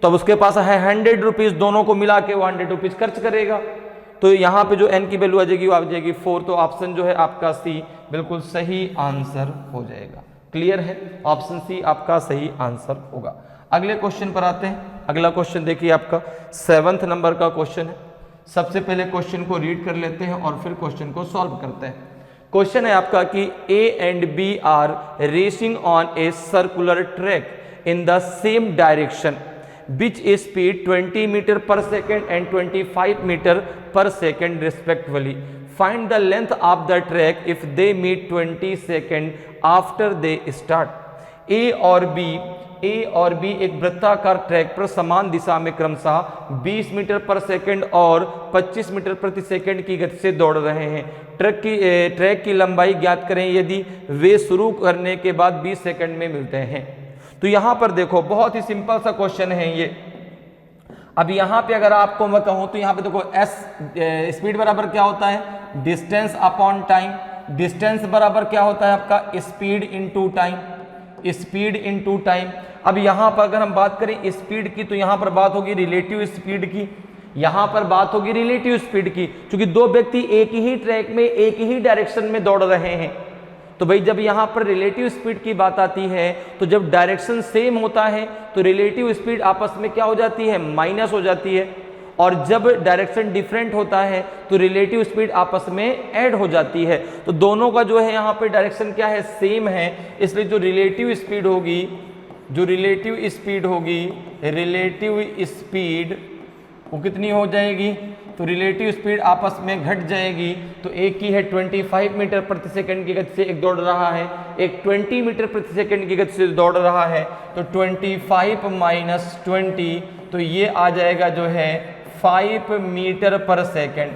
तो अब उसके पास है 100 रुपीज, दोनों को मिला के वो 100 रुपीज खर्च करेगा, तो यहाँ पे जो n की वैल्यू आ जाएगी वो आ जाएगी 4, तो ऑप्शन जो है आपका C बिल्कुल सही आंसर हो जाएगा। क्लियर है, ऑप्शन सी आपका सही आंसर होगा। अगले क्वेश्चन पर आते हैं। अगला क्वेश्चन देखिए आपका 7th नंबर का क्वेश्चन है। सबसे पहले क्वेश्चन को रीड कर लेते हैं और फिर क्वेश्चन को सॉल्व करते हैं। क्वेश्चन है आपका कि A and B are racing on a circular track in the same direction which is speed 20 meter per second and 25 meter per second respectively. Find the length of the track if they meet 20 second after they start. A और B एक वृत्ताकार track पर समान दिशा में क्रमशः 20 metre पर second और 25 metre प्रति सेकंड की गति से दौड़ रहे हैं। ट्रैक की लंबाई ज्ञात करें यदि वे शुरू करने के बाद 20 सेकंड में मिलते हैं। तो यहां पर देखो बहुत ही सिंपल सा क्वेश्चन है ये। अब यहां पे अगर आपको मैं कहूं तो यहां पे देखो स्पीड बराबर क्या होता है, डिस्टेंस अपॉन टाइम। डिस्टेंस बराबर क्या होता है आपका, speed into time, speed into time. अब यहां पर अगर हम बात करें स्पीड की तो यहां पर बात होगी रिलेटिव स्पीड की, यहां पर बात होगी रिलेटिव स्पीड की, क्योंकि दो व्यक्ति एक ही ट्रैक में एक ही डायरेक्शन में दौड़ रहे हैं। तो भाई जब यहां पर रिलेटिव स्पीड की बात आती है तो जब डायरेक्शन सेम होता है तो रिलेटिव स्पीड आपस में क्या हो जाती है, माइनस हो जाती है, और जब डायरेक्शन डिफरेंट होता है तो रिलेटिव स्पीड आपस में ऐड हो जाती है। तो दोनों का जो है यहाँ पे डायरेक्शन क्या है, सेम है, इसलिए जो रिलेटिव स्पीड होगी, रिलेटिव स्पीड वो कितनी हो जाएगी, तो रिलेटिव स्पीड आपस में घट जाएगी। तो एक की है 25 मीटर प्रति सेकंड की गति से एक दौड़ रहा है, एक 20 मीटर प्रति सेकंड की गति से दौड़ रहा है, तो 25 माइनस 20 तो ये आ जाएगा जो है 5 मीटर पर सेकंड,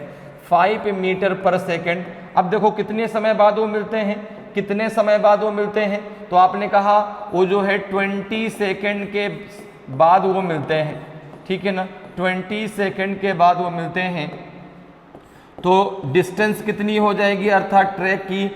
5 मीटर पर सेकंड। अब देखो कितने समय बाद वो मिलते हैं, कितने समय बाद वो मिलते हैं, तो आपने कहा वो जो है 20 सेकंड के बाद वो मिलते हैं, ठीक है ना, 20 सेकंड के बाद वो मिलते हैं। तो डिस्टेंस कितनी हो जाएगी, अर्थात ट्रैक की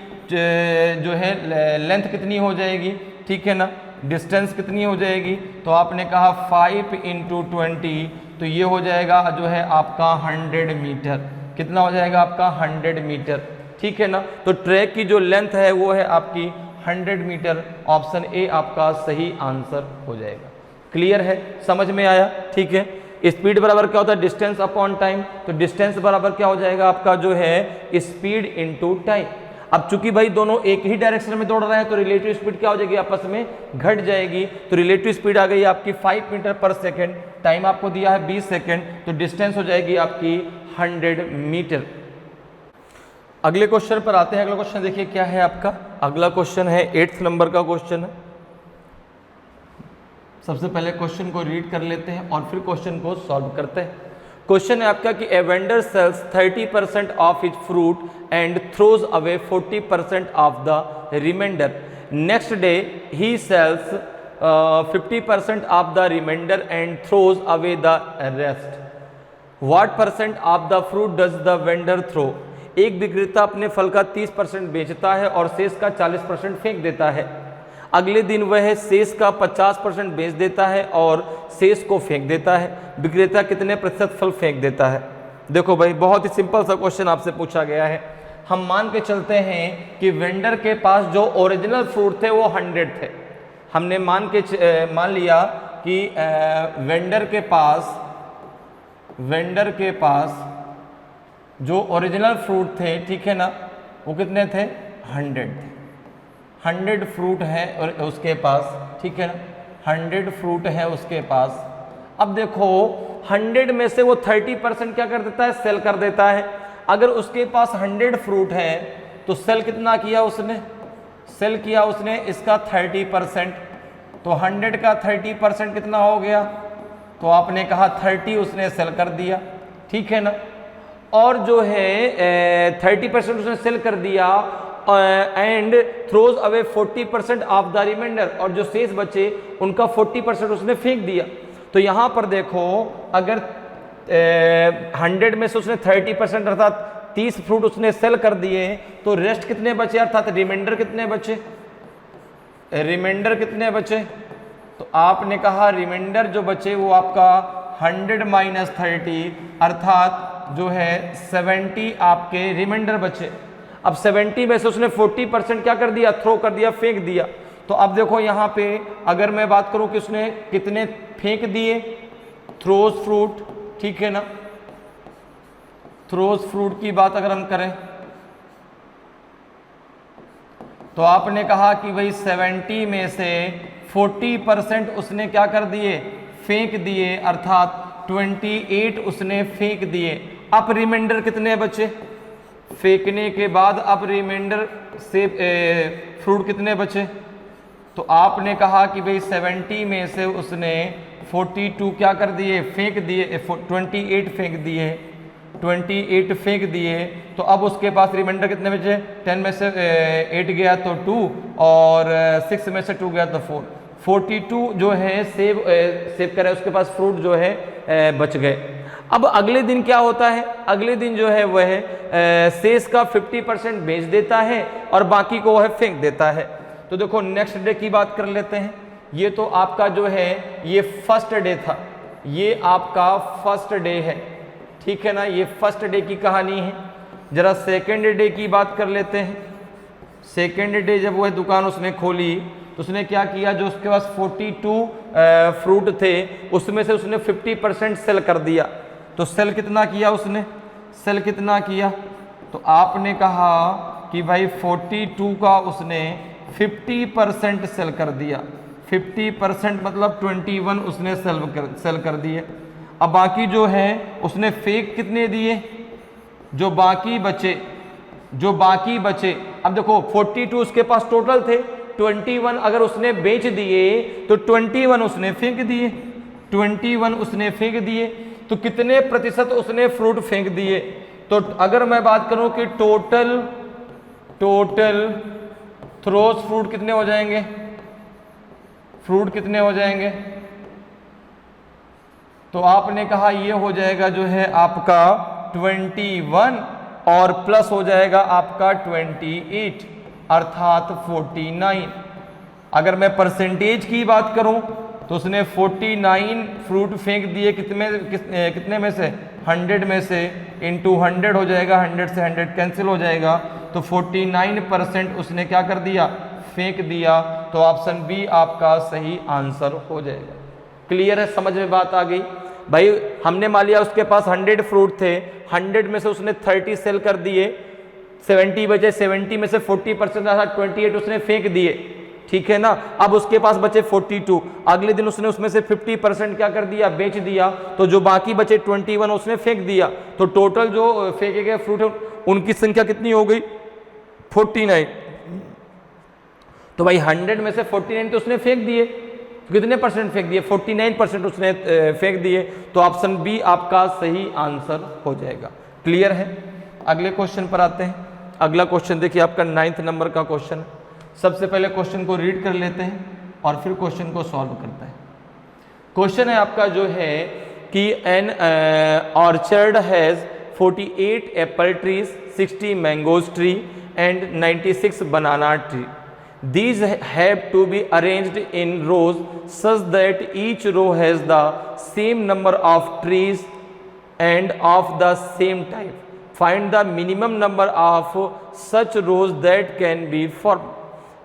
जो है लेंथ कितनी हो जाएगी, ठीक है ना, डिस्टेंस कितनी हो जाएगी, तो आपने कहा 5 इंटू 20 तो ये हो जाएगा जो है आपका 100 मीटर। कितना हो जाएगा आपका 100 मीटर, ठीक है ना। तो ट्रैक की जो लेंथ है वो है आपकी 100 मीटर। ऑप्शन ए आपका सही आंसर हो जाएगा। क्लियर है, समझ में आया, ठीक है। स्पीड बराबर क्या होता है, डिस्टेंस अपॉन टाइम, तो डिस्टेंस बराबर क्या हो जाएगा आपका जो है स्पीड इनटू टाइम। अब चूंकि भाई दोनों एक ही डायरेक्शन में दौड़ रहे हैं तो रिलेटिव स्पीड क्या हो जाएगी, आपस में घट जाएगी। तो रिलेटिव स्पीड आ गई आपकी 5 मीटर पर सेकेंड, टाइम आपको दिया है 20 सेकेंड, तो डिस्टेंस हो जाएगी आपकी 100 मीटर। अगले क्वेश्चन पर आते हैं। अगला क्वेश्चन देखिए क्या है आपका। अगला क्वेश्चन है 8th नंबर का क्वेश्चन है। सबसे पहले क्वेश्चन को रीड कर लेते हैं और फिर क्वेश्चन को सॉल्व करते हैं। क्वेश्चन है आपका कि a vendor sells 30% of his fruit and throws away 40% of the remainder. Next day he sells 50% of the remainder and throws away the rest. What percent of the fruit does the vendor throw. एक विक्रेता अपने फल का 30% बेचता है और शेष का 40% फेंक देता है। अगले दिन वह शेष का 50% बेच देता है और शेष को फेंक देता है। विक्रेता कितने प्रतिशत फल फेंक देता है। देखो भाई बहुत ही सिंपल सा क्वेश्चन आपसे पूछा गया है। हम मान के चलते हैं कि वेंडर के पास जो ओरिजिनल फ्रूट थे वो 100 थे। हमने मान लिया कि वेंडर के पास जो ओरिजिनल फ्रूट थे, ठीक है ना, वो कितने थे, 100 थे। 100 फ्रूट है और उसके पास, ठीक है ना, 100 फ्रूट है उसके पास। अब देखो 100 में से वो 30% क्या कर देता है, सेल कर देता है। अगर उसके पास 100 फ्रूट है तो सेल कितना किया उसने, सेल किया उसने इसका 30%। तो 100 का 30% कितना हो गया, तो आपने कहा 30 उसने सेल कर दिया, ठीक है ना। और जो है 30% उसने सेल कर दिया and throws away 40% of the remainder, और जो शेष बचे उनका 40% उसने फेंक दिया। तो यहाँ पर देखो अगर 100 में से उसने 30% अर्थात 30 फ्रूट उसने सेल कर दिए तो रेस्ट कितने बचे, अर्थात रिमाइंडर कितने बचे, रिमाइंडर कितने बचे। तो आपने कहा रिमाइंडर जो बचे वो आपका 100 माइनस 30 अर्थात जो है 70 आपके रिमाइंडर बचे। अब 70 में से उसने 40% क्या कर दिया, थ्रो कर दिया, फेंक दिया। तो अब देखो यहाँ पे अगर मैं बात करूं कि उसने कितने फेंक दिए, थ्रोज फ्रूट, ठीक है ना, थ्रोज फ्रूट की बात अगर हम करें तो आपने कहा कि भाई 70 में से 40% उसने क्या कर दिए, फेंक दिए, अर्थात 28 उसने फेंक दिए। अब रिमाइंडर कितने बचे, फेंकने के बाद अब रिमाइंडर से फ्रूट कितने बचे। तो आपने कहा कि भाई 70 में से उसने 42 क्या कर दिए, फेंक दिए, 28 फेंक दिए, 28 फेंक दिए। तो अब उसके पास रिमाइंडर कितने बचे, 10 में से 8 गया तो 2 और 6 में से 2 गया तो 4। 42 जो है सेव करे, उसके पास फ्रूट जो है बच गए। अब अगले दिन क्या होता है, अगले दिन जो है वह शेष का 50% बेच देता है और बाकी को वह फेंक देता है। तो देखो नेक्स्ट डे की बात कर लेते हैं। ये तो आपका जो है ये फर्स्ट डे था, ये आपका फर्स्ट डे है, ठीक है ना, ये फर्स्ट डे की कहानी है। जरा सेकेंड डे की बात कर लेते हैं। सेकेंड डे जब वह दुकान उसने खोली तो उसने क्या किया, जो उसके पास 42 फ्रूट थे उसमें से उसने 50% सेल कर दिया। तो सेल कितना किया उसने, सेल कितना किया, तो आपने कहा कि भाई 42 का उसने 50% सेल कर दिया। 50% मतलब 21 उसने सेल कर दिए। अब बाकी जो है उसने फेंक कितने दिए, जो बाकी बचे। अब देखो 42 उसके पास टोटल थे, 21 अगर उसने बेच दिए तो 21 उसने फेंक दिए, 21 उसने फेंक दिए। तो कितने प्रतिशत उसने फ्रूट फेंक दिए। तो अगर मैं बात करूं कि टोटल थ्रोज फ्रूट कितने हो जाएंगे, फ्रूट कितने हो जाएंगे, तो आपने कहा ये हो जाएगा जो है आपका 21 और प्लस हो जाएगा आपका 28 अर्थात 49। अगर मैं परसेंटेज की बात करूं तो उसने 49 फ्रूट फेंक दिए, कितने में से, 100 में से, इंटू 100 हो जाएगा, 100 से 100 कैंसिल हो जाएगा। तो 49% उसने क्या कर दिया, फेंक दिया। तो ऑप्शन बी आपका सही आंसर हो जाएगा। क्लियर है, समझ में बात आ गई भाई। हमने मान लिया उसके पास 100 फ्रूट थे, 100 में से उसने 30 सेल कर दिए, 70 बचे, 70 में से 40% 28 उसने फेंक दिए, ठीक है ना। अब उसके पास बचे 42, अगले दिन उसने उसमें से 50% क्या कर दिया, बेच दिया, तो जो बाकी बचे 21 उसने फेंक दिया। तो टोटल जो फेंके गए फ्रूट है उनकी संख्या कितनी हो गई, 49। तो भाई 100 में से 49 तो उसने फेंक दिए, कितने परसेंट फेंक दिए, 49% उसने फेंक दिए। तो ऑप्शन बी आपका सही आंसर हो जाएगा। क्लियर है। अगले क्वेश्चन पर आते हैं। अगला क्वेश्चन देखिए आपका 9th नंबर का क्वेश्चन। सबसे पहले क्वेश्चन को रीड कर लेते हैं और फिर क्वेश्चन को सॉल्व करते हैं। क्वेश्चन है आपका जो है कि an orchard has 48 apple trees, 60 mangoes tree and 96 banana tree. These have to be arranged in rows such that each row has the same number of trees and of the same type. Find the minimum number of such rows that can be formed.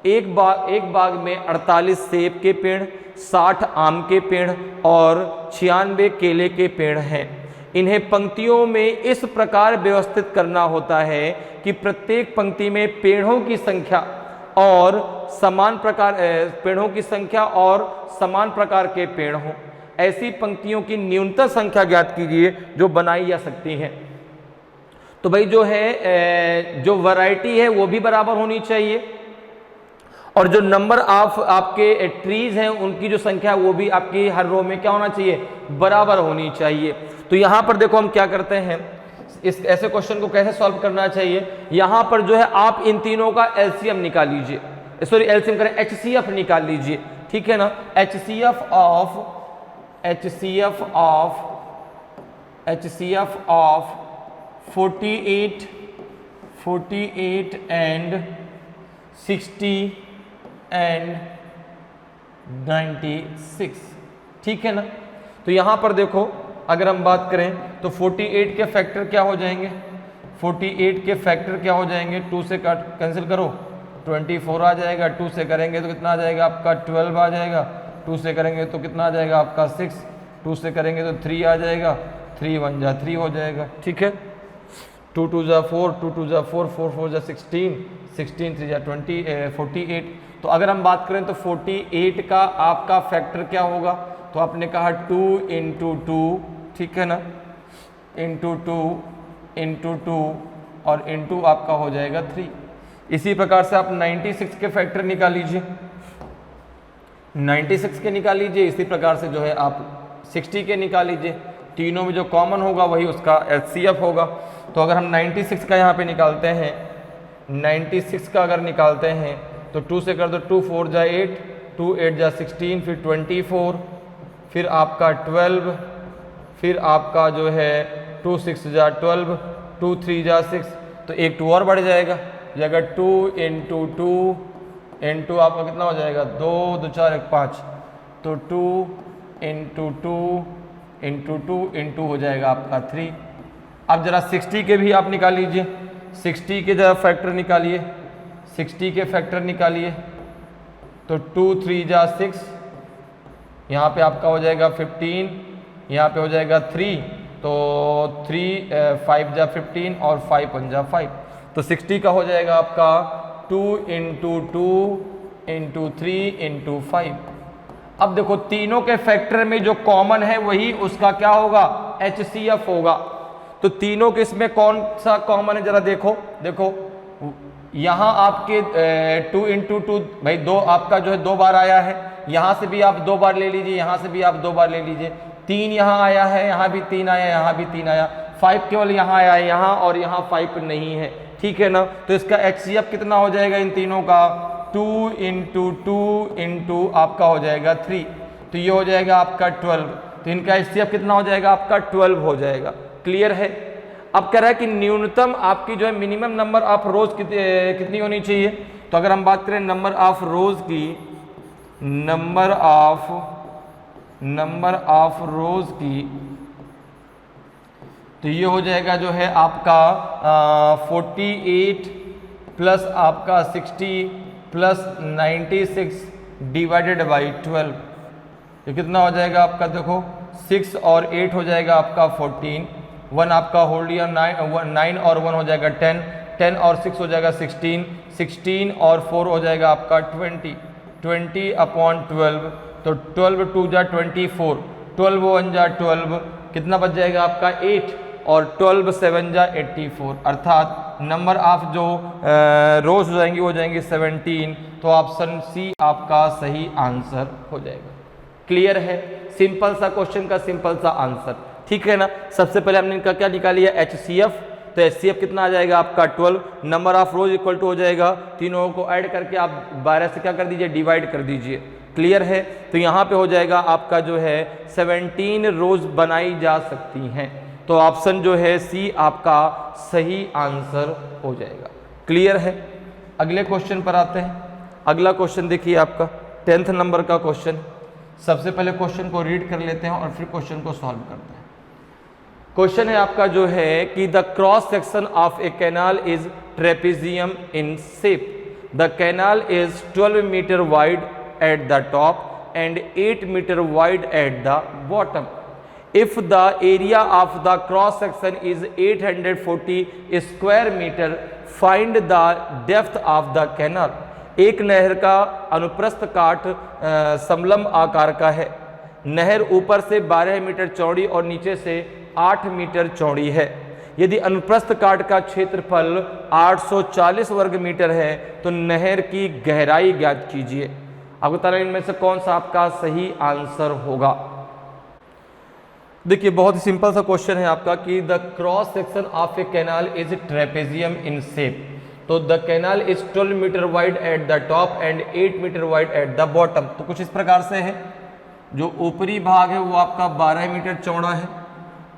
एक बाग में 48 सेब के पेड़, 60 आम के पेड़ और 96 केले के पेड़ हैं। इन्हें पंक्तियों में इस प्रकार व्यवस्थित करना होता है कि प्रत्येक पंक्ति में पेड़ों की संख्या और समान प्रकार के पेड़ हों। ऐसी पंक्तियों की न्यूनतम संख्या ज्ञात कीजिए जो बनाई जा सकती हैं। तो भाई जो है जो वैरायटी है वो भी बराबर होनी चाहिए और जो नंबर ऑफ आपके ट्रीज हैं उनकी जो संख्या है वो भी आपकी हर रो में क्या होना चाहिए, बराबर होनी चाहिए। तो यहाँ पर देखो हम क्या करते हैं, इस ऐसे क्वेश्चन को कैसे सॉल्व करना चाहिए। यहाँ पर जो है आप इन तीनों का एलसीएम निकाल लीजिए, सॉरी एलसीएम करें, एचसीएफ निकाल लीजिए, ठीक है ना। एचसीएफ ऑफ 48 एंड 60 एंड 96, ठीक है ना। तो यहां पर देखो अगर हम बात करें तो 48 के फैक्टर क्या हो जाएंगे, 48 के फैक्टर क्या हो जाएंगे, 2 से कैंसिल करो 24 आ जाएगा, 2 से करेंगे तो कितना आ जाएगा आपका 12 आ जाएगा, 2 से करेंगे तो कितना आ जाएगा आपका 6, 2 से करेंगे तो 3 आ जाएगा, 3 1 जा 3 हो जाएगा, ठीक है। 2 2 जा 4, 2 2 जा 4, 4 4 जा 16, 16 3 जा 48। तो अगर हम बात करें तो 48 का आपका फैक्टर क्या होगा, तो आपने कहा 2 × 2, ठीक है ना, × 2 और इंटू आपका हो जाएगा 3। इसी प्रकार से आप 96 के फैक्टर निकाल लीजिए, 96 के निकाल लीजिए। इसी प्रकार से जो है आप 60 के निकाल लीजिए। तीनों में जो कॉमन होगा वही उसका एचसीएफ होगा। तो अगर हम 96 का यहाँ पे निकालते हैं, 96 का अगर निकालते हैं तो 2 से कर दो, 2 4 जा 8, 2 8 जा 16, फिर 24, फिर आपका 12, फिर आपका जो है 2 6 जा 12, 2 3 जा 6, तो एक 2 और बढ़ जाएगा, जगह 2 × 2 × आपका कितना हो जाएगा, 2 2 4 1 5, तो 2 × 2 हो जाएगा आपका 3। अब जरा 60 के भी आप निकाल लीजिए, 60 के जरा फैक्टर निकालिए, 60 के फैक्टर निकालिए, तो 2 3 जा 6, यहाँ पे आपका हो जाएगा 15, यहाँ पे हो जाएगा 3, तो 3 5 जा 15 और 5 1 जा 5, तो 60 का हो जाएगा आपका 2 × 2 × 3 × 5। अब देखो तीनों के फैक्टर में जो कॉमन है वही उसका क्या होगा, एचसीएफ होगा। तो तीनों के इसमें कौन सा कॉमन है जरा देखो, यहाँ आपके 2 × 2 भाई 2 आपका जो है 2 बार आया है, यहाँ से भी आप 2 बार ले लीजिए, यहाँ से भी आप 2 बार ले लीजिए, 3 यहाँ आया है, यहाँ भी 3 आया, यहाँ भी 3 आया, 5 केवल यहाँ आया है, यहाँ और यहाँ 5 नहीं है, ठीक है ना। तो इसका एचसीएफ कितना हो जाएगा इन तीनों का, 2 × 2 × आपका हो जाएगा 3, तो ये हो जाएगा आपका 12, तो इनका एचसीएफ कितना हो जाएगा आपका 12 हो जाएगा। क्लियर है। अब कह रहा है कि न्यूनतम आपकी जो है मिनिमम नंबर ऑफ रोज कितनी होनी चाहिए। तो अगर हम बात करें नंबर ऑफ रोज की, नंबर ऑफ रोज की, तो ये हो जाएगा जो है आपका 48 प्लस आपका 60 प्लस 96 डिवाइडेड बाई 12, ये कितना हो जाएगा आपका, देखो 6 और 8 हो जाएगा आपका 14, 1 आपका होल ईयर 9 और 1 हो जाएगा 10, 10 और 6 हो जाएगा 16, 16 और 4 हो जाएगा आपका 20, 20/12, तो 12 2 जा 24, 12 1 जा 12, कितना बच जाएगा आपका 8, और 12 7 जा 84, अर्थात नंबर ऑफ जो रोज हो जाएंगी वो जाएंगी 17, तो ऑप्शन सी आपका सही आंसर हो जाएगा। क्लियर है, सिंपल सा क्वेश्चन का सिंपल सा आंसर, ठीक है ना। सबसे पहले हमने इनका क्या निकाल लिया, HCF, तो HCF कितना आ जाएगा आपका 12, number of rows equal to हो जाएगा, तीनों को ऐड करके आप 12 से क्या कर दीजिए, डिवाइड कर दीजिए। क्लियर है, तो यहाँ पे हो जाएगा आपका जो है 17 रोज बनाई जा सकती हैं, तो ऑप्शन जो है सी आपका सही आंसर हो जाएगा। क्लियर है, अगले क्वेश्चन पर आते हैं। अगला क्वेश्चन देखिए आपका 10th नंबर का क्वेश्चन। सबसे पहले क्वेश्चन को रीड कर लेते हैं और फिर क्वेश्चन को सॉल्व करते हैं। क्वेश्चन है आपका जो है कि the cross section of a canal is trapezium in shape, the canal is 12 metre wide at the top and 8 metre wide at the bottom. If the area of the cross section is 840 square meter, find the depth of the canal. एक नहर का अनुप्रस्थ काट समलंब आकार का है। नहर ऊपर से 12 मीटर चौड़ी और नीचे से 8 मीटर चौड़ी है। यदि अनुप्रस्थ काट का क्षेत्रफल 840 वर्ग मीटर है तो नहर की गहराई ज्ञात कीजिए। आपको बताना इनमें से कौन सा आपका सही आंसर होगा। देखिए बहुत ही सिंपल सा क्वेश्चन है आपका कि the cross section of a canal is trapezium in shape, तो the canal is 12 metre wide at the top and 8 metre wide at the bottom. तो कुछ इस प्रकार से है, जो ऊपरी भाग है वो आपका 12 मीटर चौड़ा है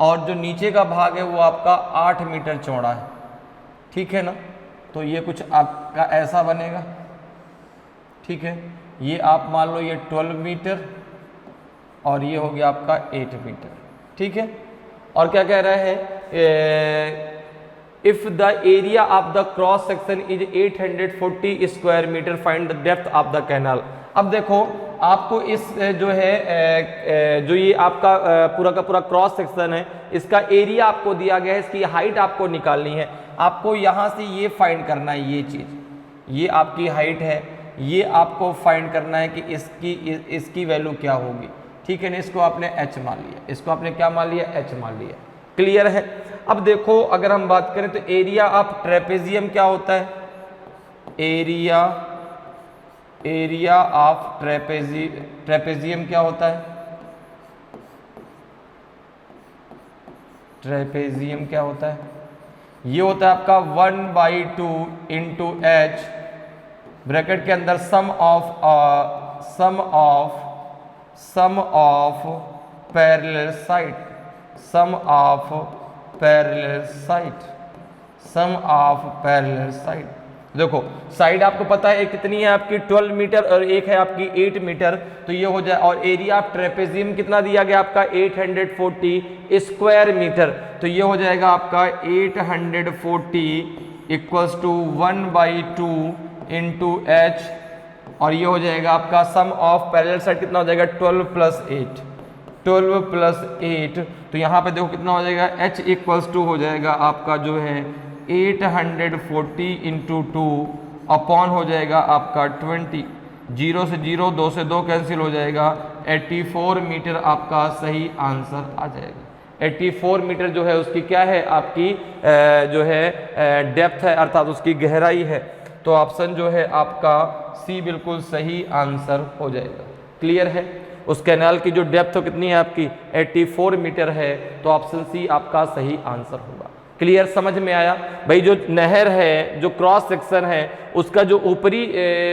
और जो नीचे का भाग है वो आपका 8 मीटर चौड़ा है, ठीक है ना। तो ये कुछ आपका ऐसा बनेगा, ठीक है। ये आप मान लो ये 12 मीटर और ये हो गया आपका 8 मीटर, ठीक है। और क्या कह रहा है, if the area of the cross section is 840 square metre, find the depth of the canal. अब देखो आपको इस जो है जो ये आपका पूरा का पूरा क्रॉस सेक्शन है, इसका एरिया आपको दिया गया है, इसकी हाइट आपको निकालनी है। आपको यहाँ से ये फाइंड करना है, ये चीज़, ये आपकी हाइट है, ये आपको फाइंड करना है कि इसकी वैल्यू क्या होगी, ठीक है ना। इसको आपने h मान लिया, इसको आपने क्या मान लिया, h मान लिया। क्लियर है। अब देखो अगर हम बात करें तो एरिया ऑफ ट्रेपेजियम क्या होता है, एरिया ऑफ ट्रेपेजियम क्या होता है, ट्रेपेजियम क्या होता है, ये होता है आपका 1/2 इंटू h ब्रैकेट के अंदर sum of parallel side, sum of parallel side. देखो साइड आपको पता है एक कितनी है आपकी 12 मीटर और एक है आपकी 8 मीटर, तो ये हो जाए। और एरिया ऑफ ट्रेपेजियम कितना दिया गया आपका 840 स्क्वायर मीटर, तो ये हो जाएगा आपका 840 इक्वल्स टू 1/2 इंटू h, और ये हो जाएगा आपका सम ऑफ पैरेलल साइड कितना हो जाएगा 12 + 8, तो यहाँ पे देखो कितना हो जाएगा h इक्वल्स टू हो जाएगा आपका जो है 840 इंटू 2 अपॉन हो जाएगा आपका 20, 0 से 0, 2 से 2 कैंसिल हो जाएगा, 84 मीटर आपका सही आंसर आ जाएगा। 84 मीटर जो है उसकी क्या है आपकी जो है डेप्थ है, अर्थात उसकी गहराई है। तो ऑप्शन जो है आपका सी बिल्कुल सही आंसर हो जाएगा। क्लियर है। उस कैनाल की जो डेप्थ कितनी है आपकी 84 मीटर है, तो ऑप्शन सी आपका सही आंसर होगा। क्लियर, समझ में आया भाई। जो नहर है, जो क्रॉस सेक्शन है, उसका जो ऊपरी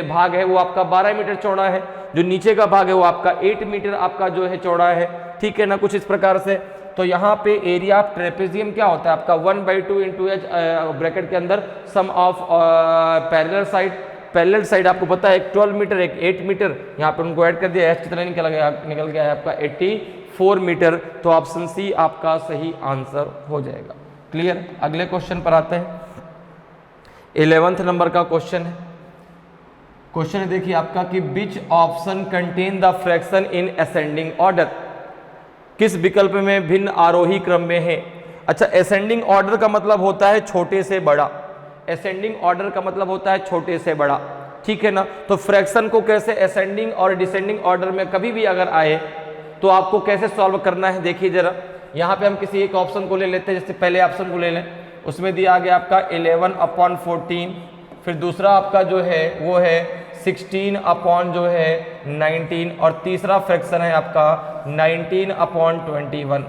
भाग है वो आपका 12 मीटर चौड़ा है, जो नीचे का भाग है वो आपका 8 मीटर आपका जो है चौड़ा है, ठीक है ना, कुछ इस प्रकार से। तो यहाँ पे एरिया ऑफ ट्रेपेजियम क्या होता है आपका 1/2 इंटू h ब्रैकेट के अंदर सम ऑफ पैरेलल साइड आपको पता है एक 12 मीटर एक 8 मीटर, यहाँ पे उनको ऐड कर दिया, h कितना निकल गया है आपका 84 मीटर, तो ऑप्शन सी आपका सही आंसर हो जाएगा। क्लियर। अगले क्वेश्चन पर आते हैं। 11th नंबर का क्वेश्चन है। क्वेश्चन है देखिए आपका कि which option contain the fraction in ascending order, किस विकल्प में भिन्न आरोही क्रम में है। अच्छा, असेंडिंग ऑर्डर का मतलब होता है छोटे से बड़ा, असेंडिंग ऑर्डर का मतलब होता है छोटे से बड़ा, ठीक है ना। तो फ्रैक्शन को कैसे असेंडिंग और डिसेंडिंग ऑर्डर में कभी भी अगर आए तो आपको कैसे सॉल्व करना है, देखिए जरा। यहाँ पे हम किसी एक ऑप्शन को ले लेते हैं, जैसे पहले ऑप्शन को ले लें, उसमें दिया गया आपका 11/14, फिर दूसरा आपका जो है वो है 16/19 और तीसरा फ्रैक्शन है आपका 19/21।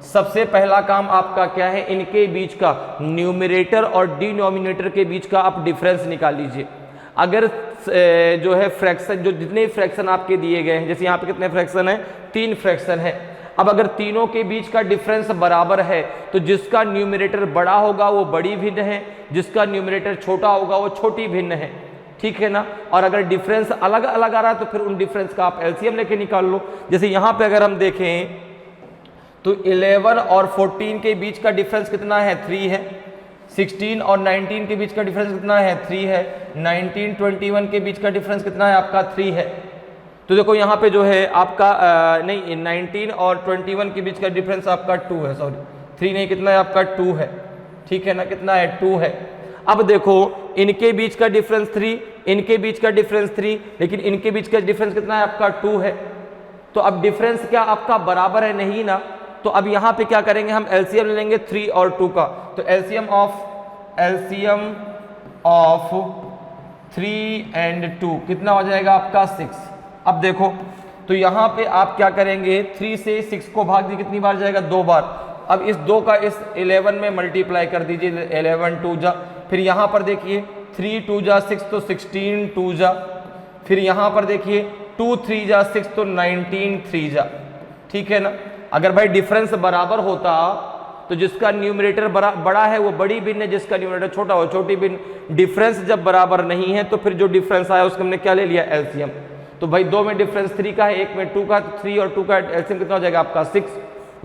सबसे पहला काम आपका क्या है, इनके बीच का न्यूमरेटर और डिनोमिनेटर के बीच का आप डिफरेंस निकाल लीजिए। अगर जो है फ्रैक्शन, जो जितने फ्रैक्शन आपके दिए गए हैं, जैसे यहाँ पे कितने फ्रैक्शन हैं, 3 फ्रैक्शन है। अब अगर तीनों के बीच का डिफरेंस बराबर है तो जिसका न्यूमरेटर बड़ा होगा वो बड़ी भिन्न है, जिसका न्यूमरेटर छोटा होगा वो छोटी भिन्न है, ठीक है ना। और अगर डिफरेंस अलग अलग आ रहा है तो फिर उन डिफरेंस का आप एलसीएम लेके निकाल लो। जैसे यहाँ पे अगर हम देखें तो 11 और 14 के बीच का डिफरेंस कितना है, 3 है। 16 और 19 के बीच का डिफरेंस कितना है, 3 है। 19, 21 के बीच का डिफरेंस कितना है आपका, 3 है। तो देखो यहाँ पे जो है आपका 19 और 21 के बीच का डिफरेंस आपका 2 है, सॉरी 3 नहीं, कितना है आपका 2 है, ठीक है ना, कितना है 2 है। अब देखो इनके बीच का डिफरेंस 3, इनके बीच का डिफरेंस 3, लेकिन इनके बीच का डिफरेंस कितना है आपका 2 है। तो अब डिफरेंस क्या आपका बराबर है, नहीं ना। तो अब यहाँ पे क्या करेंगे, हम एलसीएम ले लेंगे 3 और 2 का। तो एलसीएम ऑफ 3 and 2 कितना हो जाएगा आपका 6। अब देखो तो यहाँ पे आप क्या करेंगे, 3 से 6 को भाग दी कितनी बार जाएगा, 2 बार। अब इस 2 का इस 11 में मल्टीप्लाई कर दीजिए, 11 2 जा, फिर यहाँ पर देखिए 3 2 जा 6 तो 16 2 जा, फिर यहाँ पर देखिए 2 3 जा 6 तो 19 3 जा, ठीक है ना। अगर भाई डिफरेंस बराबर होता तो जिसका न्यूमरेटर बड़ा है वो बड़ी भिन्न है, जिसका न्यूमरेटर छोटा हो छोटी भिन्न। डिफरेंस जब बराबर नहीं है तो फिर जो डिफरेंस आया उसका हमने क्या ले लिया, एलसीएम। तो भाई 2 में डिफरेंस 3 का है, 1 में 2 का, तो 3 और 2 का एलसीएम कितना हो जाएगा आपका 6।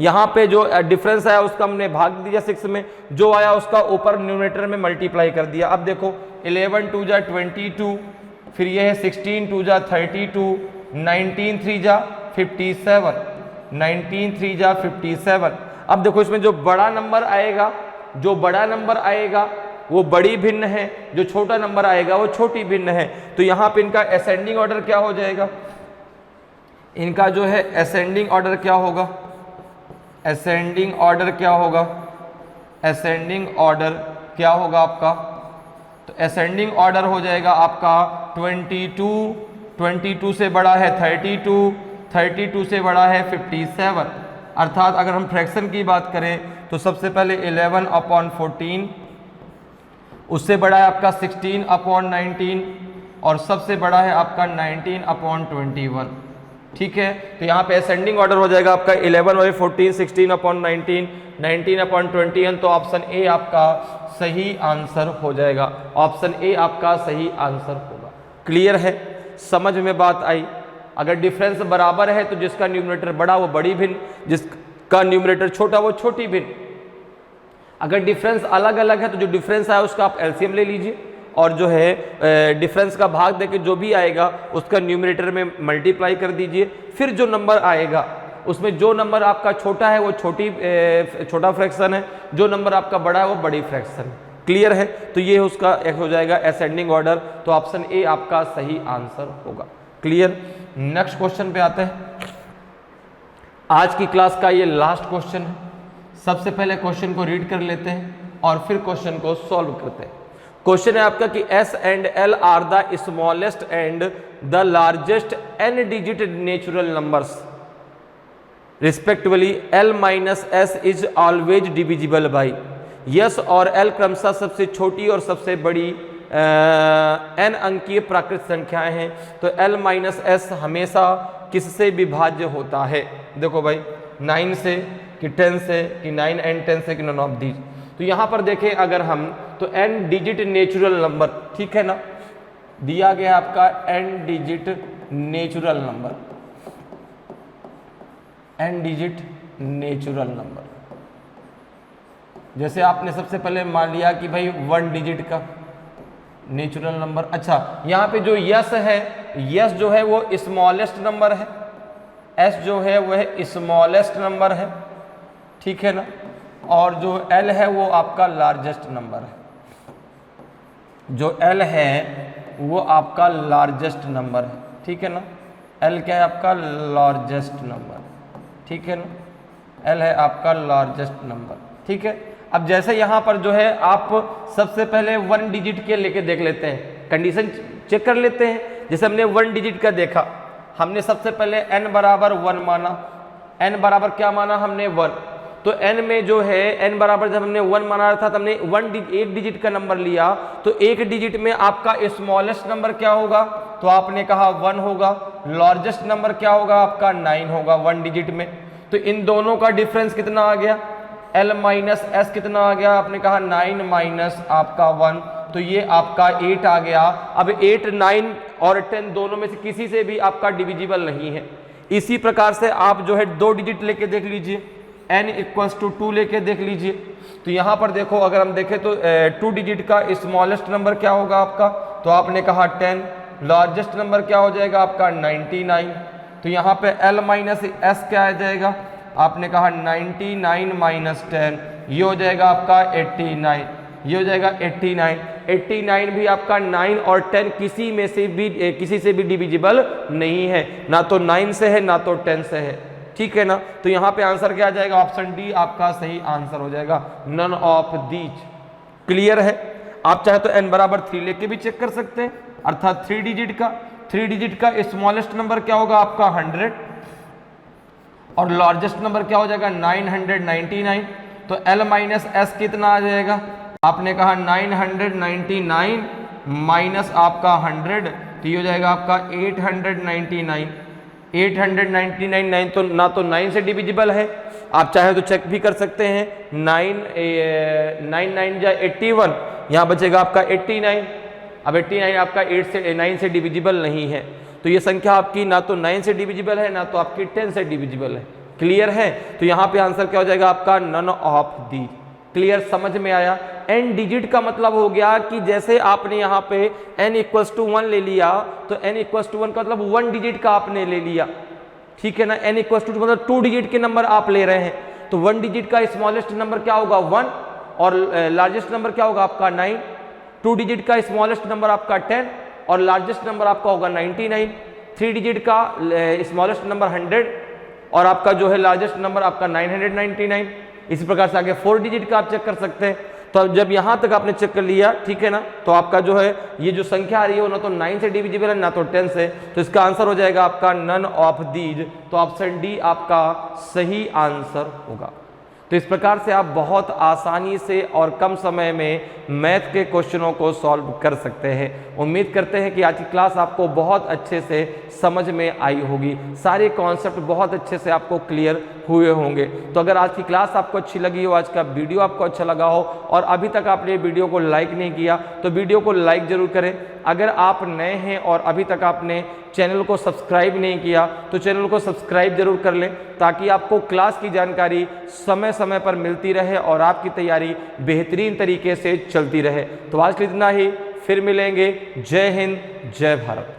यहाँ पे जो डिफरेंस आया उसका हमने भाग दिया 6 में, जो आया उसका ऊपर न्यूमरेटर में मल्टीप्लाई कर दिया। अब देखो 11 2 जा 22, फिर ये है 16 2 जा 32, 19 3 जा 57, 19 3 जा 57। अब देखो इसमें जो बड़ा नंबर आएगा, जो बड़ा नंबर आएगा वो बड़ी भिन्न है, जो छोटा नंबर आएगा वो छोटी भिन्न है। तो यहाँ पे इनका असेंडिंग ऑर्डर क्या हो जाएगा, इनका जो है असेंडिंग ऑर्डर क्या होगा, असेंडिंग ऑर्डर क्या होगा, असेंडिंग ऑर्डर क्या होगा आपका। तो असेंडिंग ऑर्डर हो जाएगा आपका 22, 22 से बड़ा है 32, 32 से बड़ा है 57। अर्थात अगर हम फ्रैक्शन की बात करें तो सबसे पहले 11/14, उससे बड़ा है आपका 16/19 और सबसे बड़ा है आपका 19/21, ठीक है। तो यहाँ पे असेंडिंग ऑर्डर हो जाएगा आपका 11/14, 16/19, 19/21। तो ऑप्शन ए आपका सही आंसर हो जाएगा, ऑप्शन ए आपका सही आंसर होगा। क्लियर है, समझ में बात आई। अगर डिफरेंस बराबर है तो जिसका न्यूमरेटर बड़ा वो बड़ी भिन्न, जिसका न्यूमरेटर छोटा वो छोटी भिन्न। अगर डिफरेंस अलग अलग है तो जो डिफरेंस आया उसका आप एलसीएम ले लीजिए और जो है डिफरेंस का भाग देके जो भी आएगा उसका न्यूमरेटर में मल्टीप्लाई कर दीजिए। फिर जो नंबर आएगा उसमें जो नंबर आपका छोटा है वो छोटा फ्रैक्शन है, जो नंबर आपका बड़ा है वो बड़ी फ्रैक्शन है। क्लियर है, तो ये उसका एक हो जाएगा असेंडिंग ऑर्डर। तो ऑप्शन ए आपका सही आंसर होगा। क्लियर। नेक्स्ट क्वेश्चन पे आते हैं। आज की क्लास का ये लास्ट क्वेश्चन है। सबसे पहले क्वेश्चन को रीड कर लेते हैं और फिर क्वेश्चन को सॉल्व करते हैं। क्वेश्चन है आपका कि S and L are the smallest and the largest n digit natural numbers respectively L minus S is always divisible by. Yes और L क्रमशः सबसे छोटी और सबसे बड़ी n अंकीय प्राकृत संख्याएं हैं। तो L माइनस S हमेशा किससे विभाज्य होता है। देखो भाई 9 से कि 10 से कि 9 and 10 से कि नॉन ऑफ दीज। तो यहाँ पर देखें अगर हम तो n डिजिट नेचुरल नंबर, ठीक है ना, दिया गया आपका n digit natural number, n digit natural number. जैसे आपने सबसे पहले मान लिया कि भाई 1 डिजिट का नेचुरल नंबर। अच्छा, यहाँ पे जो यस है, यस जो है वो स्मॉलेस्ट नंबर है, एस जो है वह स्मॉलेस्ट नंबर है, ठीक है ना, और जो एल है वो आपका लार्जेस्ट नंबर है। जो एल है वो आपका लार्जेस्ट नंबर है, ठीक है ना। एल क्या है आपका लार्जेस्ट नंबर, ठीक है ना, एल है आपका लार्जेस्ट नंबर, ठीक है। अब जैसे यहाँ पर जो है आप सबसे पहले 1 डिजिट के लेके देख लेते हैं, कंडीशन चेक कर लेते हैं। जैसे हमने 1 डिजिट का देखा, हमने सबसे पहले n बराबर 1 माना, n बराबर क्या माना हमने 1, तो n में जो है n बराबर जब हमने 1 माना था तो हमने एक डिजिट का नंबर लिया, तो एक डिजिट में आपका स्मॉलेस्ट नंबर क्या होगा, तो आपने कहा 1 होगा। लार्जेस्ट नंबर क्या होगा आपका 9 होगा 1 डिजिट में। तो इन दोनों का डिफरेंस कितना आ गया, l माइनस एस कितना आ गया, आपने कहा 9 माइनस आपका 1, तो ये आपका 8 आ गया। अब 8, 9 और 10 दोनों में से किसी से भी आपका डिविजिबल नहीं है। इसी प्रकार से आप जो है 2 डिजिट लेके देख लीजिए, n इक्वल्स टू 2 लेके देख लीजिए। तो यहाँ पर देखो अगर हम देखें तो 2 डिजिट का स्मॉलेस्ट नंबर क्या होगा आपका, तो आपने कहा 10, लार्जेस्ट नंबर क्या हो जाएगा आपका 99। तो यहाँ पे l माइनस एस क्या आ जाएगा, आपने कहा 99 माइनस 10, ये हो जाएगा आपका 89, ये हो जाएगा 89। 89 भी आपका 9 और 10 किसी से भी डिविजिबल नहीं है, ना तो 9 से है ना तो 10 से है, ठीक है ना। तो यहाँ पे आंसर क्या आ जाएगा, ऑप्शन डी आपका सही आंसर हो जाएगा, नन ऑफ दीज। क्लियर है। आप चाहे तो n बराबर 3 लेके भी चेक कर सकते हैं, अर्थात 3 डिजिट का स्मॉलेस्ट नंबर क्या होगा आपका 100 और लार्जेस्ट नंबर क्या हो जाएगा 999। तो l माइनस एस कितना आ जाएगा, आपने कहा 999 माइनस आपका 100, तो ये हो जाएगा आपका 899। 899 तो ना तो 9 से डिविजिबल है, आप चाहे तो चेक भी कर सकते हैं, 9 9 जा 81, यहाँ बचेगा आपका 89। अब 89 आपका 9 से डिविजिबल नहीं है, तो ये संख्या आपकी ना तो 9 से डिविजिबल है ना तो आपकी 10 से डिविजिबल है। क्लियर है। तो यहाँ पे आंसर क्या हो जाएगा आपका नन ऑफ दी। क्लियर, समझ में आया। n डिजिट का मतलब हो गया कि जैसे आपने यहाँ पे n इक्वल्स टू 1 ले लिया, तो n इक्वल्स टू 1 का मतलब 1 डिजिट का आपने ले लिया, ठीक है ना। n इक्वल्स टू मतलब 2 डिजिट के नंबर आप ले रहे हैं, तो 1 डिजिट का स्मॉलेस्ट नंबर क्या होगा 1 और लार्जेस्ट नंबर क्या होगा आपका 9। 2 डिजिट का स्मॉलेस्ट नंबर आपका 10 और लार्जेस्ट नंबर आपका होगा 99। 3 डिजिट का स्मॉलेस्ट नंबर 100 और आपका जो है लार्जेस्ट नंबर आपका 999। इसी प्रकार से आगे 4 डिजिट का आप चेक कर सकते हैं। तो अब जब यहां तक आपने चेक कर लिया, ठीक है ना, तो आपका जो है ये जो संख्या आ रही है ना तो 9 से डिविजिबल है ना तो 10 से, तो इसका आंसर हो जाएगा आपका नन ऑफ दीज। तो ऑप्शन डी आपका सही आंसर होगा। तो इस प्रकार से आप बहुत आसानी से और कम समय में मैथ के क्वेश्चनों को सॉल्व कर सकते हैं। उम्मीद करते हैं कि आज की क्लास आपको बहुत अच्छे से समझ में आई होगी, सारे कॉन्सेप्ट बहुत अच्छे से आपको क्लियर हुए होंगे। तो अगर आज की क्लास आपको अच्छी लगी हो, आज का वीडियो आपको अच्छा लगा हो और अभी तक आपने वीडियो को लाइक नहीं किया तो वीडियो को लाइक जरूर करें। अगर आप नए हैं और अभी तक आपने चैनल को सब्सक्राइब नहीं किया तो चैनल को सब्सक्राइब जरूर कर लें, ताकि आपको क्लास की जानकारी समय समय पर मिलती रहे और आपकी तैयारी बेहतरीन तरीके से चलती रहे। तो आज के लिए इतना ही, फिर मिलेंगे। जय हिंद, जय भारत।